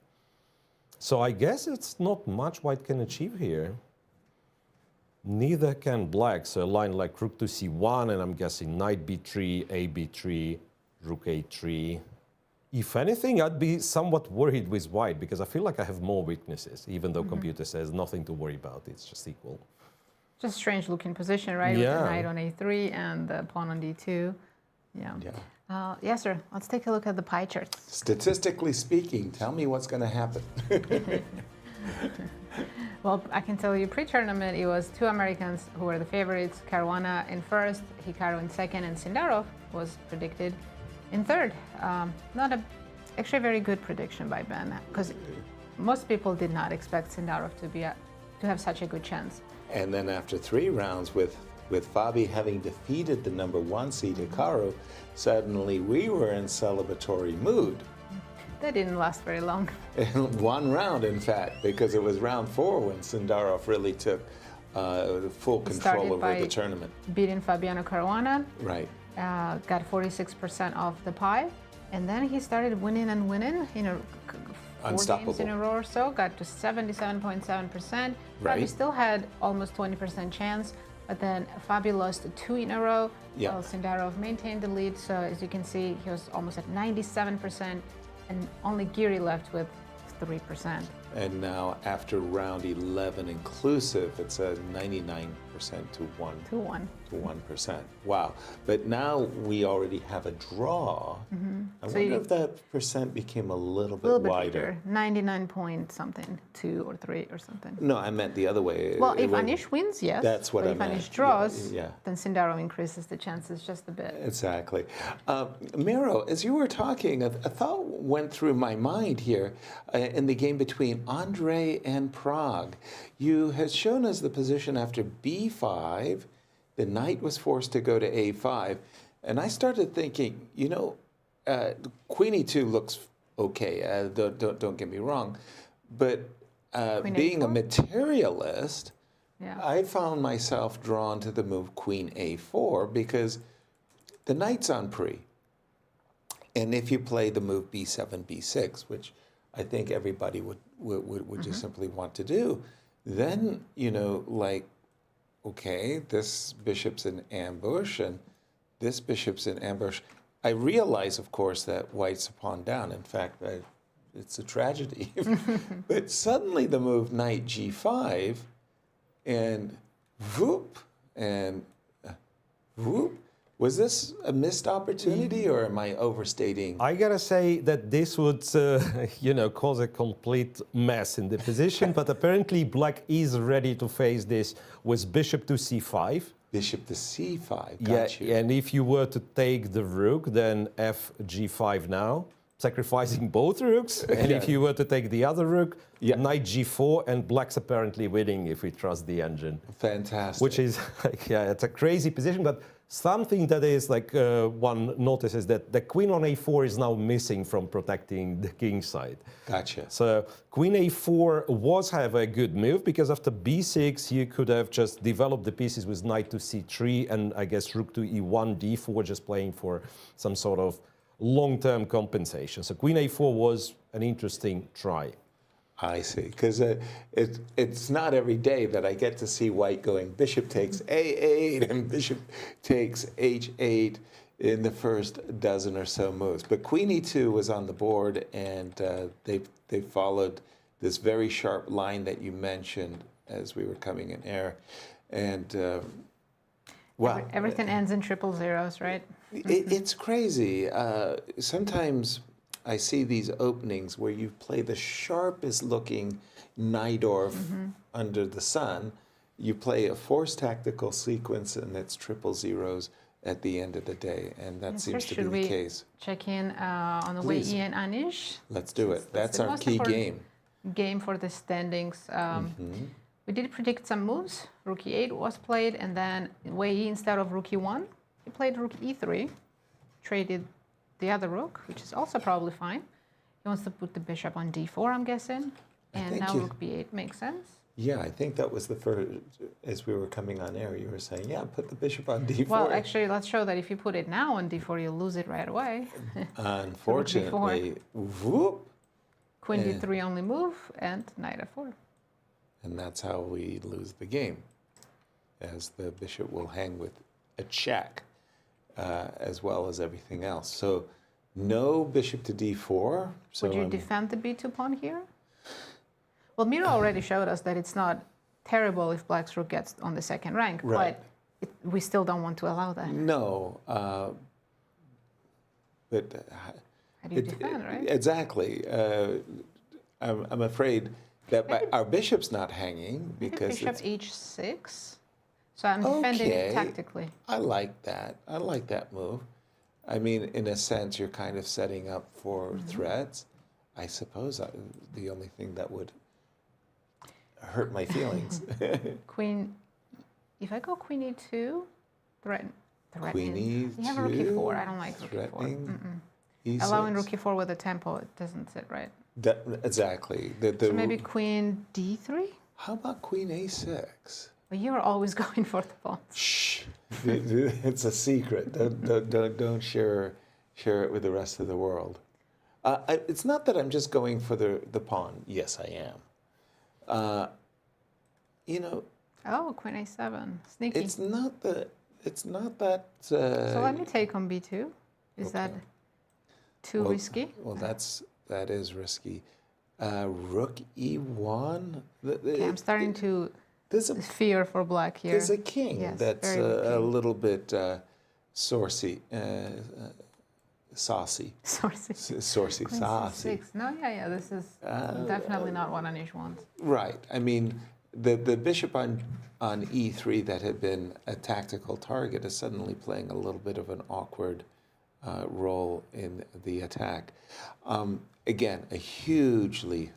So I guess it's not much white can achieve here. Neither can black, so a line like rook to c1, and I'm guessing knight b3, a b3, rook a3. If anything, I'd be somewhat worried with white because I feel like I have more weaknesses, even though computer says nothing to worry about, it's just equal. Just strange looking position, right? Yeah. With the knight on a3 and the pawn on d2. Yeah. Yasser, let's take a look at the pie charts. Statistically speaking, tell me what's going to happen. Well, I can tell you pre-tournament, it was 2 Americans who were the favorites. Caruana in first, Hikaru in second, and Sindarov was predicted in third. Actually a very good prediction by Ben, because most people did not expect Sindarov to have such a good chance. And then after 3 rounds, with Fabi having defeated the #1 seed Hikaru, suddenly we were in celebratory mood. That didn't last very long. In 1 round, in fact, because it was round 4 when Sindarov really took full control over the tournament. Beating Fabiano Caruana. Right. Got 46% of the pie. And then he started winning and winning, 4 games in a row or so, got to 77.7%. Right. Fabi still had almost 20% chance, but then Fabi lost 2 in a row, while Sindarov maintained the lead. So as you can see, he was almost at 97%, and only Giri left with 3%. And now after round 11 inclusive, it's a 99% to 1. To 1. To 1%. Wow. But now we already have a draw. I wonder if that percent became a little bit wider. Bigger, 99 point something, 2 or 3 or something. No, I meant the other way. Well, if Anish wins, yes. That's what I meant. If Anish draws, Yeah. then Sindarov increases the chances just a bit. Exactly. Miro, as you were talking, a thought went through my mind here in the game between Andre and Pragg. You had shown us the position after b5. The knight was forced to go to a5. And I started thinking, queen e2 looks okay. Don't get me wrong. But being a materialist, I found myself drawn to the move queen a4 because the knight's on pre. And if you play the move b7, b6, which I think everybody would just simply want to do, then, okay, this bishop's in ambush and this bishop's in ambush. I realize, of course, that white's a pawn down. In fact, it's a tragedy. But suddenly the move knight g5 and whoop, Was this a missed opportunity, or am I overstating? I gotta say that this would, cause a complete mess in the position, but apparently Black is ready to face this with bishop to c5. Bishop to c5, got you. And if you were to take the rook, then fg5 now, sacrificing both rooks. And if you were to take the other rook, knight g4, and Black's apparently winning if we trust the engine. Fantastic. Which is, it's a crazy position, but something that is one notices that the queen on a4 is now missing from protecting the king side. Gotcha. So queen a4 was a good move, because after b6 you could have just developed the pieces with knight to c3 and I guess rook to e1, d4, just playing for some sort of long-term compensation. So queen a4 was an interesting try. I see, because it's not every day that I get to see white going bishop takes a8 and bishop takes h8 in the first dozen or so moves. But queen e2 was on the board, and they followed this very sharp line that you mentioned as we were coming in air. And, well... Everything ends in triple zeros, right? It's crazy. Sometimes I see these openings where you play the sharpest looking Najdorf under the sun. You play a forced tactical sequence, and it's triple zeros at the end of the day, and that seems to be the case. Check in on the Wei Yi and Anish. Let's do it. That's our key game. Game for the standings. We did predict some moves. Rook e8 was played, and then Wei Yi, instead of rook e1, he played rook e3, traded the other rook, which is also probably fine. He wants to put the bishop on d4, I'm guessing. And now rook b8 makes sense. Yeah, I think that was the first, as we were coming on air, you were saying, yeah, put the bishop on d4. Well, actually, let's show that if you put it now on d4, you'll lose it right away. Unfortunately, whoop. Queen d3 only move, and knight f4. And that's how we lose the game, as the bishop will hang with a check. As well as everything else. So no bishop to d4. So would you defend the b2 pawn here? Well, Miro already showed us that it's not terrible if Black's rook gets on the second rank, but we still don't want to allow that. No. But how do you defend, right? Exactly. I'm afraid that our bishop's not hanging because bishop h6. So I'm defending it tactically. I like that. I like that move. I mean, in a sense, you're kind of setting up for threats. I suppose the only thing that would hurt my feelings. Queen, if I go queen e2, threatening. Queen e2. You have rook e4. I don't like rook e4. E6. Allowing rook e4 with a tempo, it doesn't sit right. Exactly. So maybe queen d3? How about queen a6? Well, you're always going for the pawns. Shh, it's a secret. Don't share it with the rest of the world. It's not that I'm just going for the pawn. Yes, I am. Oh, queen a7, sneaky. It's not that. So let me take on b2. Is that too risky? Well, that is risky. Rook e1. Okay, I'm starting to. There's a fear for Black here. There's a king that's a little bit saucy. Saucy. Saucy. No, this is definitely not what Anish wants. Right. I mean, the bishop on e3 that had been a tactical target is suddenly playing a little bit of an awkward role in the attack. Again, a hugely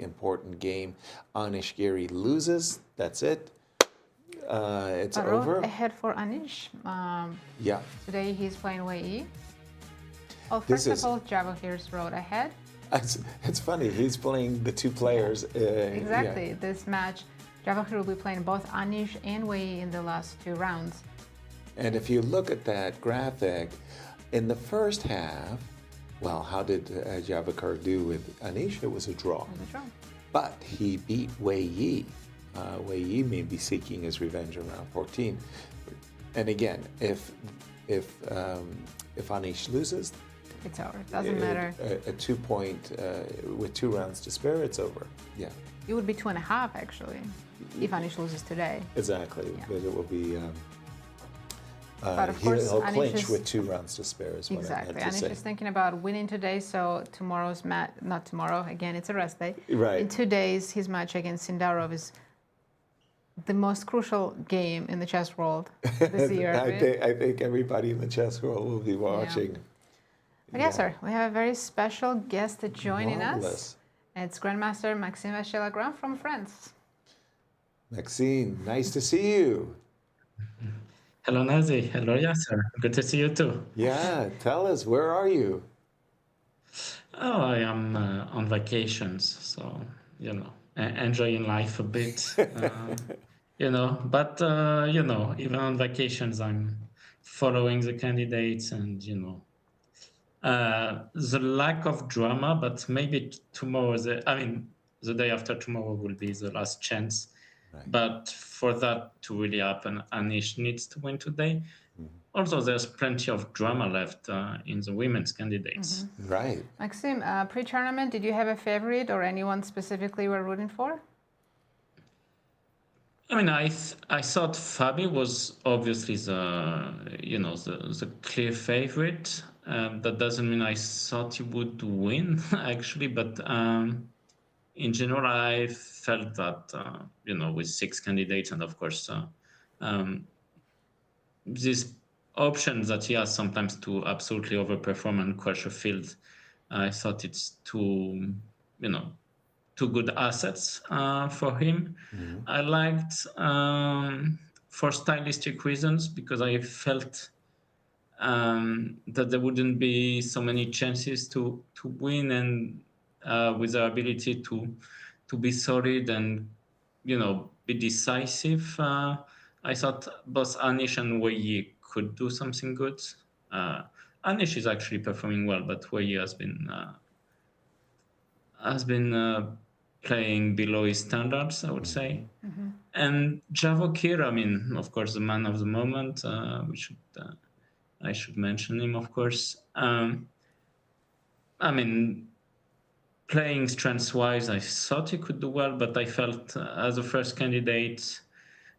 important game. Anish Giri loses. That's it. It's over. Ahead for Anish. Today he's playing Wei Yi. Well, first of all, Javokhir's road ahead. It's funny. He's playing the two players. Exactly. This match, Javokhir will be playing both Anish and Wei Yi in the last 2 rounds. And if you look at that graphic, in the first half, well, how did Javokhir do with Anish? It was a draw. But he beat Wei Yi. Wei Yi may be seeking his revenge around 14. And again, if Anish loses, it's over. It doesn't matter. A 2-point with 2 rounds to spare, it's over. Yeah. It would be 2.5 actually, if Anish loses today. Exactly. But it will be But of course, he'll Anish clinch is- with 2 rounds to spare is what Exactly. I meant to Anish say. is thinking about winning today, so tomorrow's match, not tomorrow, again, it's a rest day. Right. In 2 days, his match against Sindarov is the most crucial game in the chess world this year. right? I think everybody in the chess world will be watching. But yes, sir, we have a very special guest joining us. Marvelous. It's Grandmaster Maxime Vachier-Lagrave from France. Maxime, nice to see you. Hello, Nazi. Hello, Yasser. Good to see you too. Yeah, tell us, where are you? Oh, I am on vacations, so, enjoying life a bit, but, even on vacations, I'm following the candidates and, the lack of drama, but maybe tomorrow, the day after tomorrow will be the last chance. Right. But for that to really happen, Anish needs to win today. Also, there's plenty of drama left in the women's candidates. Right. Maxime, pre-tournament, did you have a favorite or anyone specifically you were rooting for? I thought Fabi was obviously the clear favorite. That doesn't mean I thought he would win, actually, but in general, I felt that, with 6 candidates and, of course, this option that he has sometimes to absolutely overperform and crush a field, I thought it's two good assets for him. I liked, for stylistic reasons, because I felt that there wouldn't be so many chances to win, and with the ability to be solid and be decisive. I thought both Anish and Wei Yi could do something good. Anish is actually performing well, but Wei Yi has been playing below his standards, I would say. And Javokhir, of course, the man of the moment. I should mention him, of course. Playing strengths-wise, I thought he could do well, but I felt as a first candidate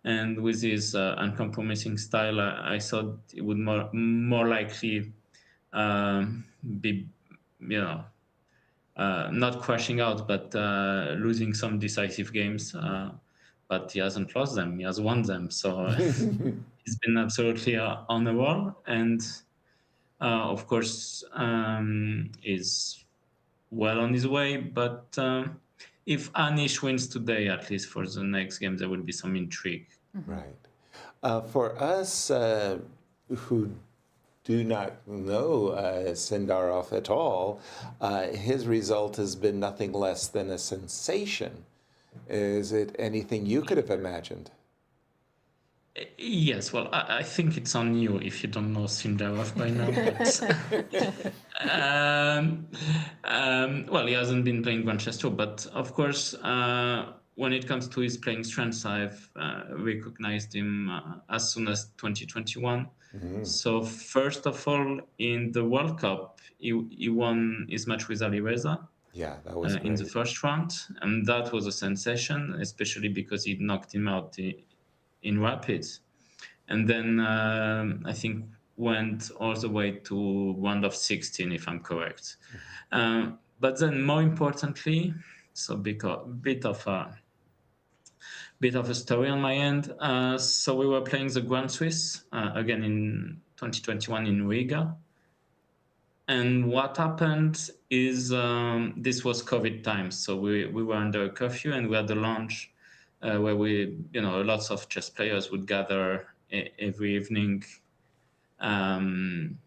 and with his uncompromising style, I thought it would more likely be, not crashing out, but losing some decisive games. But he hasn't lost them; he has won them. So he's been absolutely on the wall, and of course is well on his way. But if Anish wins today, at least for the next game, there will be some intrigue. Right. For us who do not know Sindarov at all, his result has been nothing less than a sensation. Is it anything you could have imagined? Yes, well, I think it's on you if you don't know Sindarov by now. But, well, he hasn't been playing Grand Chess Tour, but of course, when it comes to his playing strengths, I've recognized him as soon as 2021. So first of all, in the World Cup, he won his match with Ali Reza. Yeah, that was in the first round, and that was a sensation, especially because he knocked him out in rapids, and then I think went all the way to round of 16, if I'm correct. But then, more importantly, so bit of a story on my end. So we were playing the Grand Swiss again in 2021 in Riga. And what happened is this was COVID times, so we were under a curfew, and we had a lounge where lots of chess players would gather every evening, and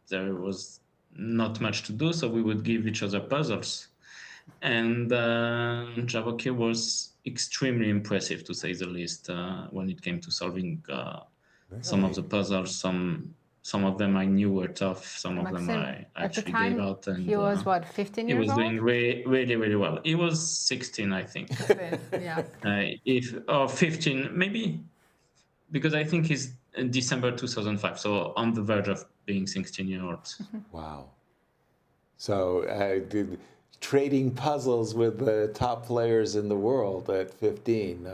there was not much to do, so we would give each other puzzles, and Javokhir was extremely impressive, to say the least, when it came to solving some of the puzzles. Some of them I knew were tough. Some of them I actually gave out. And he was, 15 years old? He was doing really, really well. He was 16, I think. Yeah. Or 15, maybe, because I think he's in December 2005, so on the verge of being 16-year-old. Wow. So trading puzzles with the top players in the world at 15.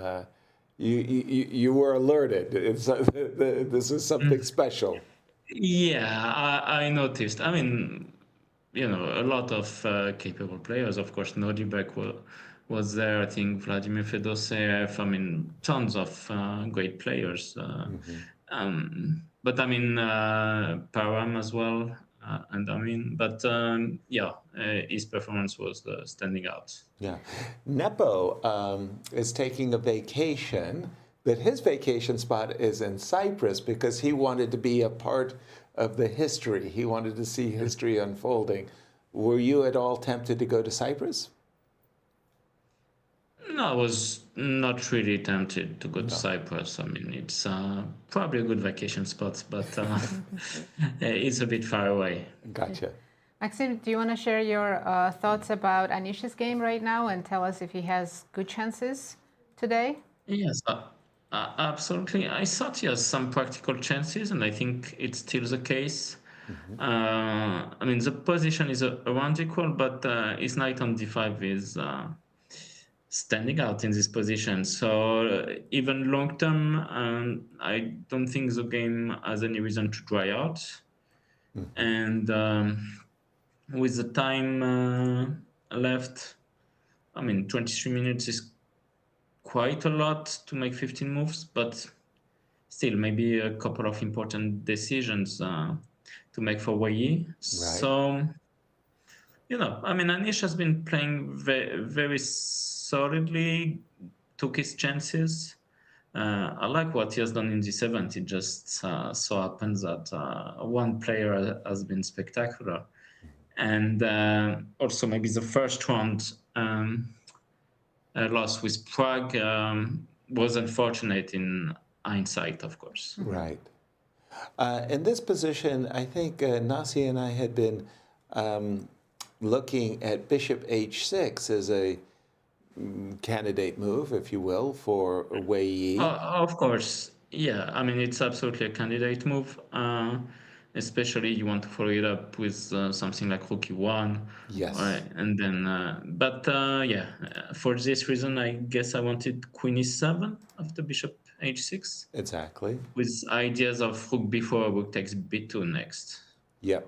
you were alerted. This is something special. Yeah, I noticed. I mean, a lot of capable players. Of course, Nodibek was there. I think Vladimir Fedoseev. I mean, tons of great players. But I mean, Param as well. His performance was standing out. Yeah. Nepo is taking a vacation, but his vacation spot is in Cyprus because he wanted to be a part of the history. He wanted to see history unfolding. Were you at all tempted to go to Cyprus? No, I was not really tempted to go to Cyprus. I mean, it's probably a good vacation spot, but it's a bit far away. Gotcha. Maxime, do you want to share your thoughts about Anish's game right now and tell us if he has good chances today? Yes, absolutely. I thought he has some practical chances, and I think it's still the case. I mean, the position is around equal, but his knight on d5 is standing out in this position. So even long term, I don't think the game has any reason to dry out. And with the time left, I mean, 23 minutes is quite a lot to make 15 moves, but still maybe a couple of important decisions to make for Wei Yi. Right. So, I mean, Anish has been playing very solidly, took his chances. I like what he has done in this event. It just so happens that one player has been spectacular. And also maybe the first round loss with Prague was unfortunate in hindsight, of course. Right. In this position, I think Nasi and I had been looking at bishop h6 as a candidate move, if you will, for Wei Yi. Of course, yeah. I mean, it's absolutely a candidate move. Especially you want to follow it up with something like rook e1. Yes. And then, for this reason, I guess I wanted queen e7 after bishop h6. Exactly. With ideas of rook b4, rook takes b2 next. Yep.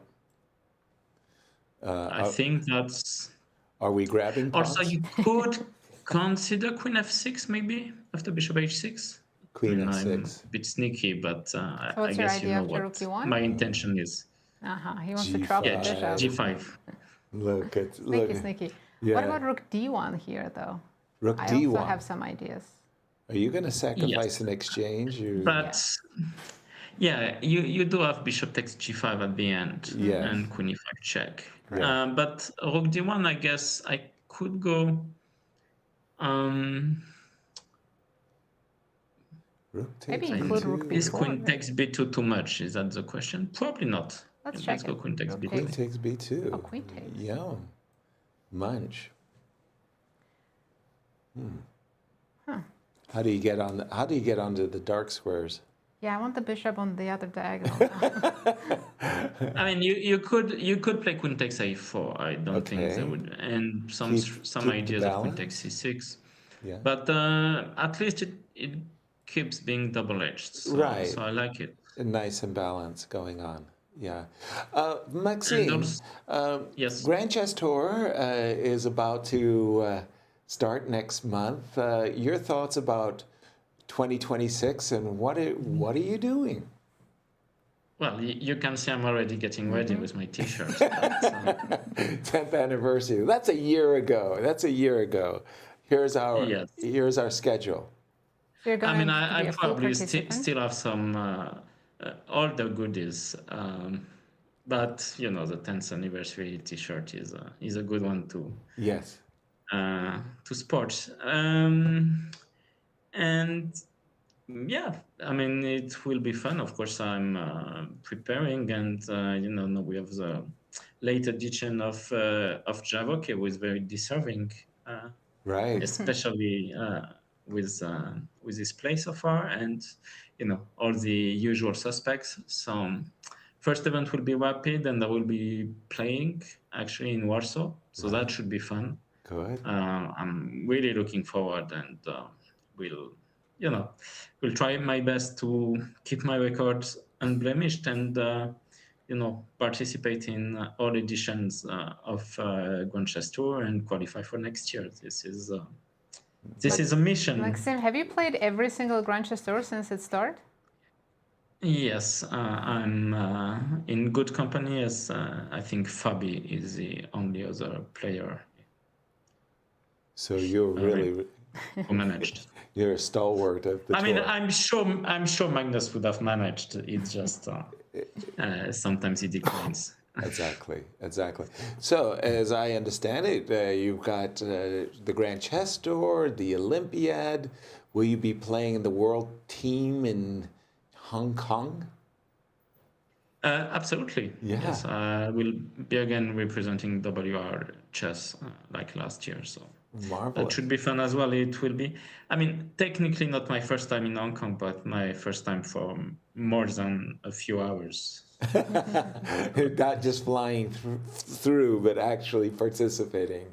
I think that's... Are we grabbing pawns? Also, you could consider queen f6 maybe after bishop h6. Queen f6. I'm a bit sneaky, but I guess you know what my intention is. He wants to drop the bishop. g5. Look at Sneaky. Yeah. What about rook d1 here, though? Rook I d1. also have some ideas. Are you going to sacrifice an exchange? But you do have bishop takes g5 at the end, and queen e5 check. Yeah. But rook d1, I guess I could go. Maybe include rook b4. Is queen takes b2 too much? Is that the question? Probably not. Let's go queen takes b2. Queen takes b2. Oh, queen takes. Yum. Munch. How do you get onto the dark squares? Yeah, I want the bishop on the other diagonal. I mean, you could play queen takes a4. I don't think they would, and some ideas of queen takes c6. Yeah. But at least it keeps being double-edged. So I like it. A nice imbalance going on. Yeah. Maxime, yes. Grand Chess Tour is about to start next month. Your thoughts about 2026 and what are you doing? Well, you can see I'm already getting ready with my T-shirt. 10th anniversary. That's a year ago. Here's our schedule. I mean, I probably still have some older goodies, but the 10th anniversary T-shirt is a good one too. Yes. To sport, and yeah, I mean, it will be fun. Of course, I'm preparing, and we have the late edition of Javokhir, who is very deserving. Right. Especially with his play so far, and all the usual suspects. So first event will be rapid, and I will be playing actually in Warsaw. So that should be fun. Good. I'm really looking forward, and we'll will try my best to keep my record unblemished and participate in all editions of Grand Chess Tour and qualify for next year. This is a mission. Maxime, have you played every single Grand Chess Tour since its start? Yes, I'm in good company, as I think Fabi is the only other player. So you're really who managed. You're a stalwart of the tour. I mean, I'm sure Magnus would have managed. It's just sometimes he declines. Exactly. So, as I understand it, you've got the Grand Chess Tour, the Olympiad. Will you be playing in the world team in Hong Kong? Absolutely. Yeah. Yes, we'll be again representing WR Chess like last year. So marvelous. That should be fun as well. It will be. I mean, technically not my first time in Hong Kong, but my first time for more than a few hours. Not just flying through, but actually participating.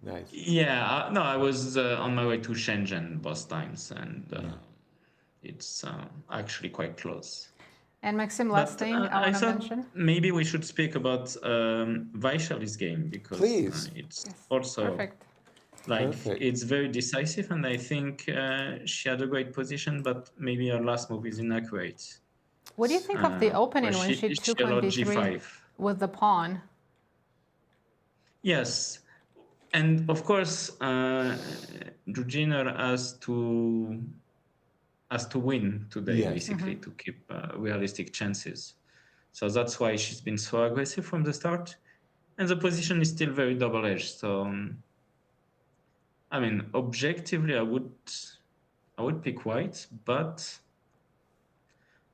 Nice. Yeah, no, I was on my way to Shenzhen both times, and it's actually quite close. And Maxime, last thing I want to mention. Maybe we should speak about Vaishali's game, because it's also perfect. It's very decisive, and I think she had a great position, but maybe her last move is inaccurate. What do you think of the opening when she took on d3 with the pawn? Yes, and of course, Drudziner has to win today, basically, to keep realistic chances. So that's why she's been so aggressive from the start, and the position is still very double-edged. So, I mean, objectively, I would pick white, but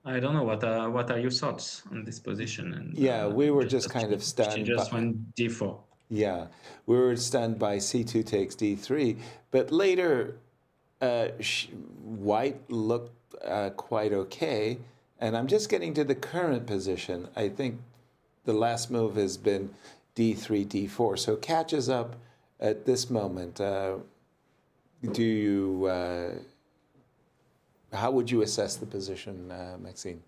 I don't know. What are your thoughts on this position? And we were just kind of stunned. She just went d4. Yeah, we were stunned by c2 takes d3, but later white looked quite okay. And I'm just getting to the current position. I think the last move has been d3, d4, so catches up at this moment. How would you assess the position, Maxime?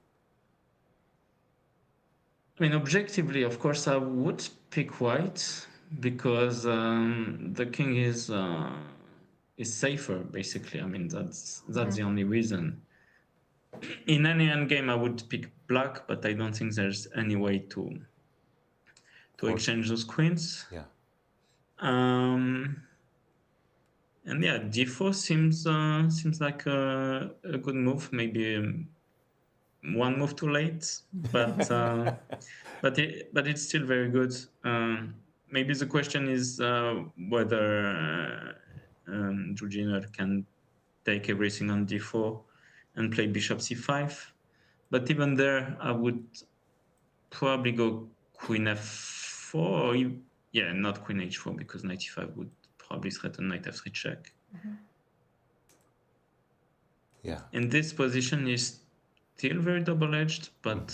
I mean, objectively, of course, I would pick white because the king is safer, basically. I mean, that's the only reason. In any endgame, I would pick black, but I don't think there's any way to exchange those queens. Yeah. And yeah, d4 seems like a good move. Maybe one move too late, but but it's still very good. Maybe the question is whether Drudziner can take everything on d4 and play bishop c5. But even there, I would probably go queen f4, or not queen h4, because knight e5 would probably threaten knight f3 check. Yeah. And this position is still very double-edged, but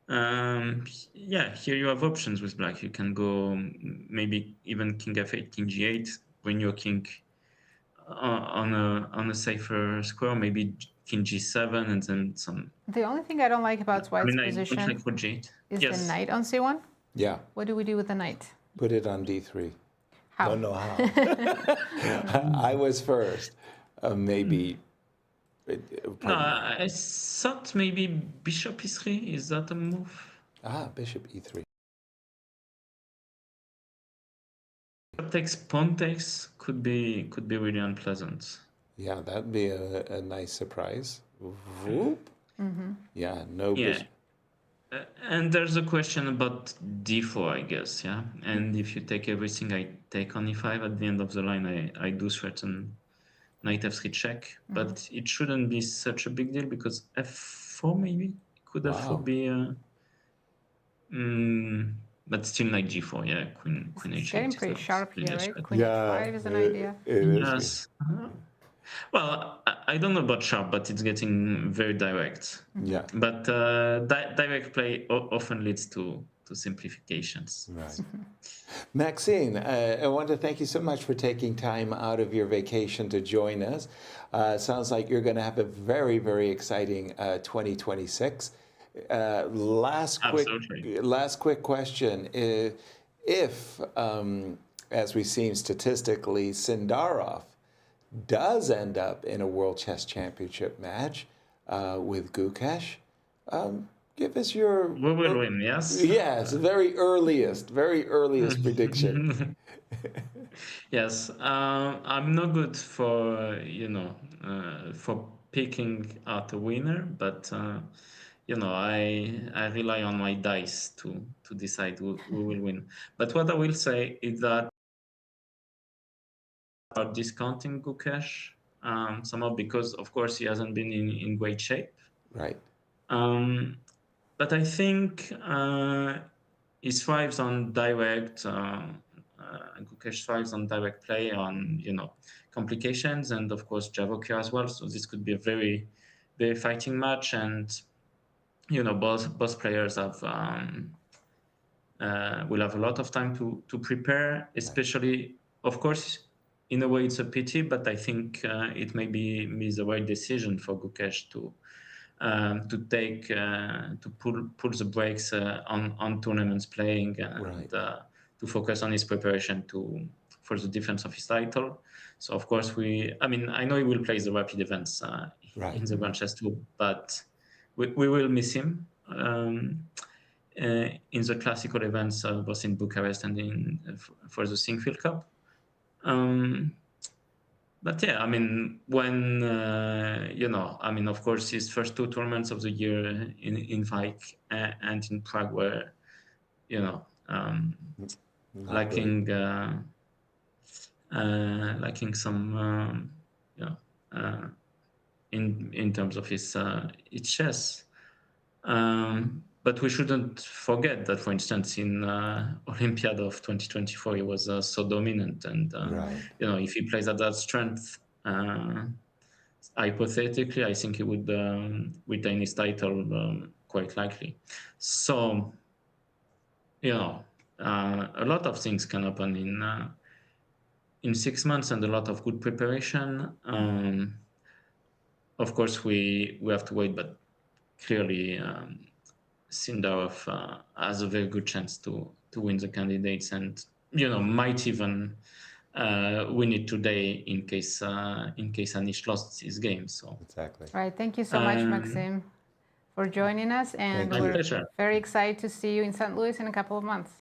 here you have options with black. You can go maybe even king f8, king g8, bring your king on a safer square, maybe king g7, and then some. The only thing I don't like about white's position is the knight on c1. Yeah. What do we do with the knight? Put it on d3. How? Don't know how. I was first. Maybe. No, I thought maybe bishop e3. Is that a move? Bishop e3. Bishop takes, pawn takes could be really unpleasant. Yeah, that'd be a nice surprise. Whoop. Yeah, no bishop. And there's a question about d4, I guess, yeah? And if you take everything, I take on e5, at the end of the line, I do threaten knight f3 check, but it shouldn't be such a big deal, because f4 maybe? Could f4 be but still knight g4, yeah, queen h8. It's getting pretty sharp here, right? Queen h5 is an idea. Yes. Well, I don't know about sharp, but it's getting very direct. Yeah. But direct play often leads to simplifications. Right. Maxime, I want to thank you so much for taking time out of your vacation to join us. Sounds like you're going to have a very, very exciting 2026. Last quick question. If, as we've seen statistically, Sindarov does end up in a World Chess Championship match with Gukesh, give us your... We will win, yes? Yes, very earliest prediction. Yes, I'm not good for, for picking out a winner, but, I rely on my dice to decide who will win. But what I will say is that are discounting Gukesh somehow because, of course, he hasn't been in great shape. Right. But I think he thrives on direct. Gukesh thrives on direct play, on complications, and of course Javokhir as well. So this could be a very, very fighting match, and both players have will have a lot of time to prepare. Especially, of course, in a way it's a pity, but I think it may be the right decision for Gukesh to pull the brakes on tournaments playing and to focus on his preparation for the defense of his title. So of course I know he will play the rapid events in the Grand Chess too, but we will miss him in the classical events both in Bucharest and for the Sinquefield Cup. But yeah, when of course, his first two tournaments of the year in Vik and in Prague were, lacking some, in terms of his chess. But we shouldn't forget that, for instance, in Olympiad of 2024, he was so dominant, and if he plays at that strength, hypothetically, I think he would retain his title quite likely. So, a lot of things can happen in 6 months, and a lot of good preparation. Of course, we have to wait, but clearly. Sindarov has a very good chance to win the candidates, and might even win it today in case Anish lost his game. So exactly. Right. Thank you so much, Maxime, for joining us, and we're very excited to see you in St. Louis in a couple of months.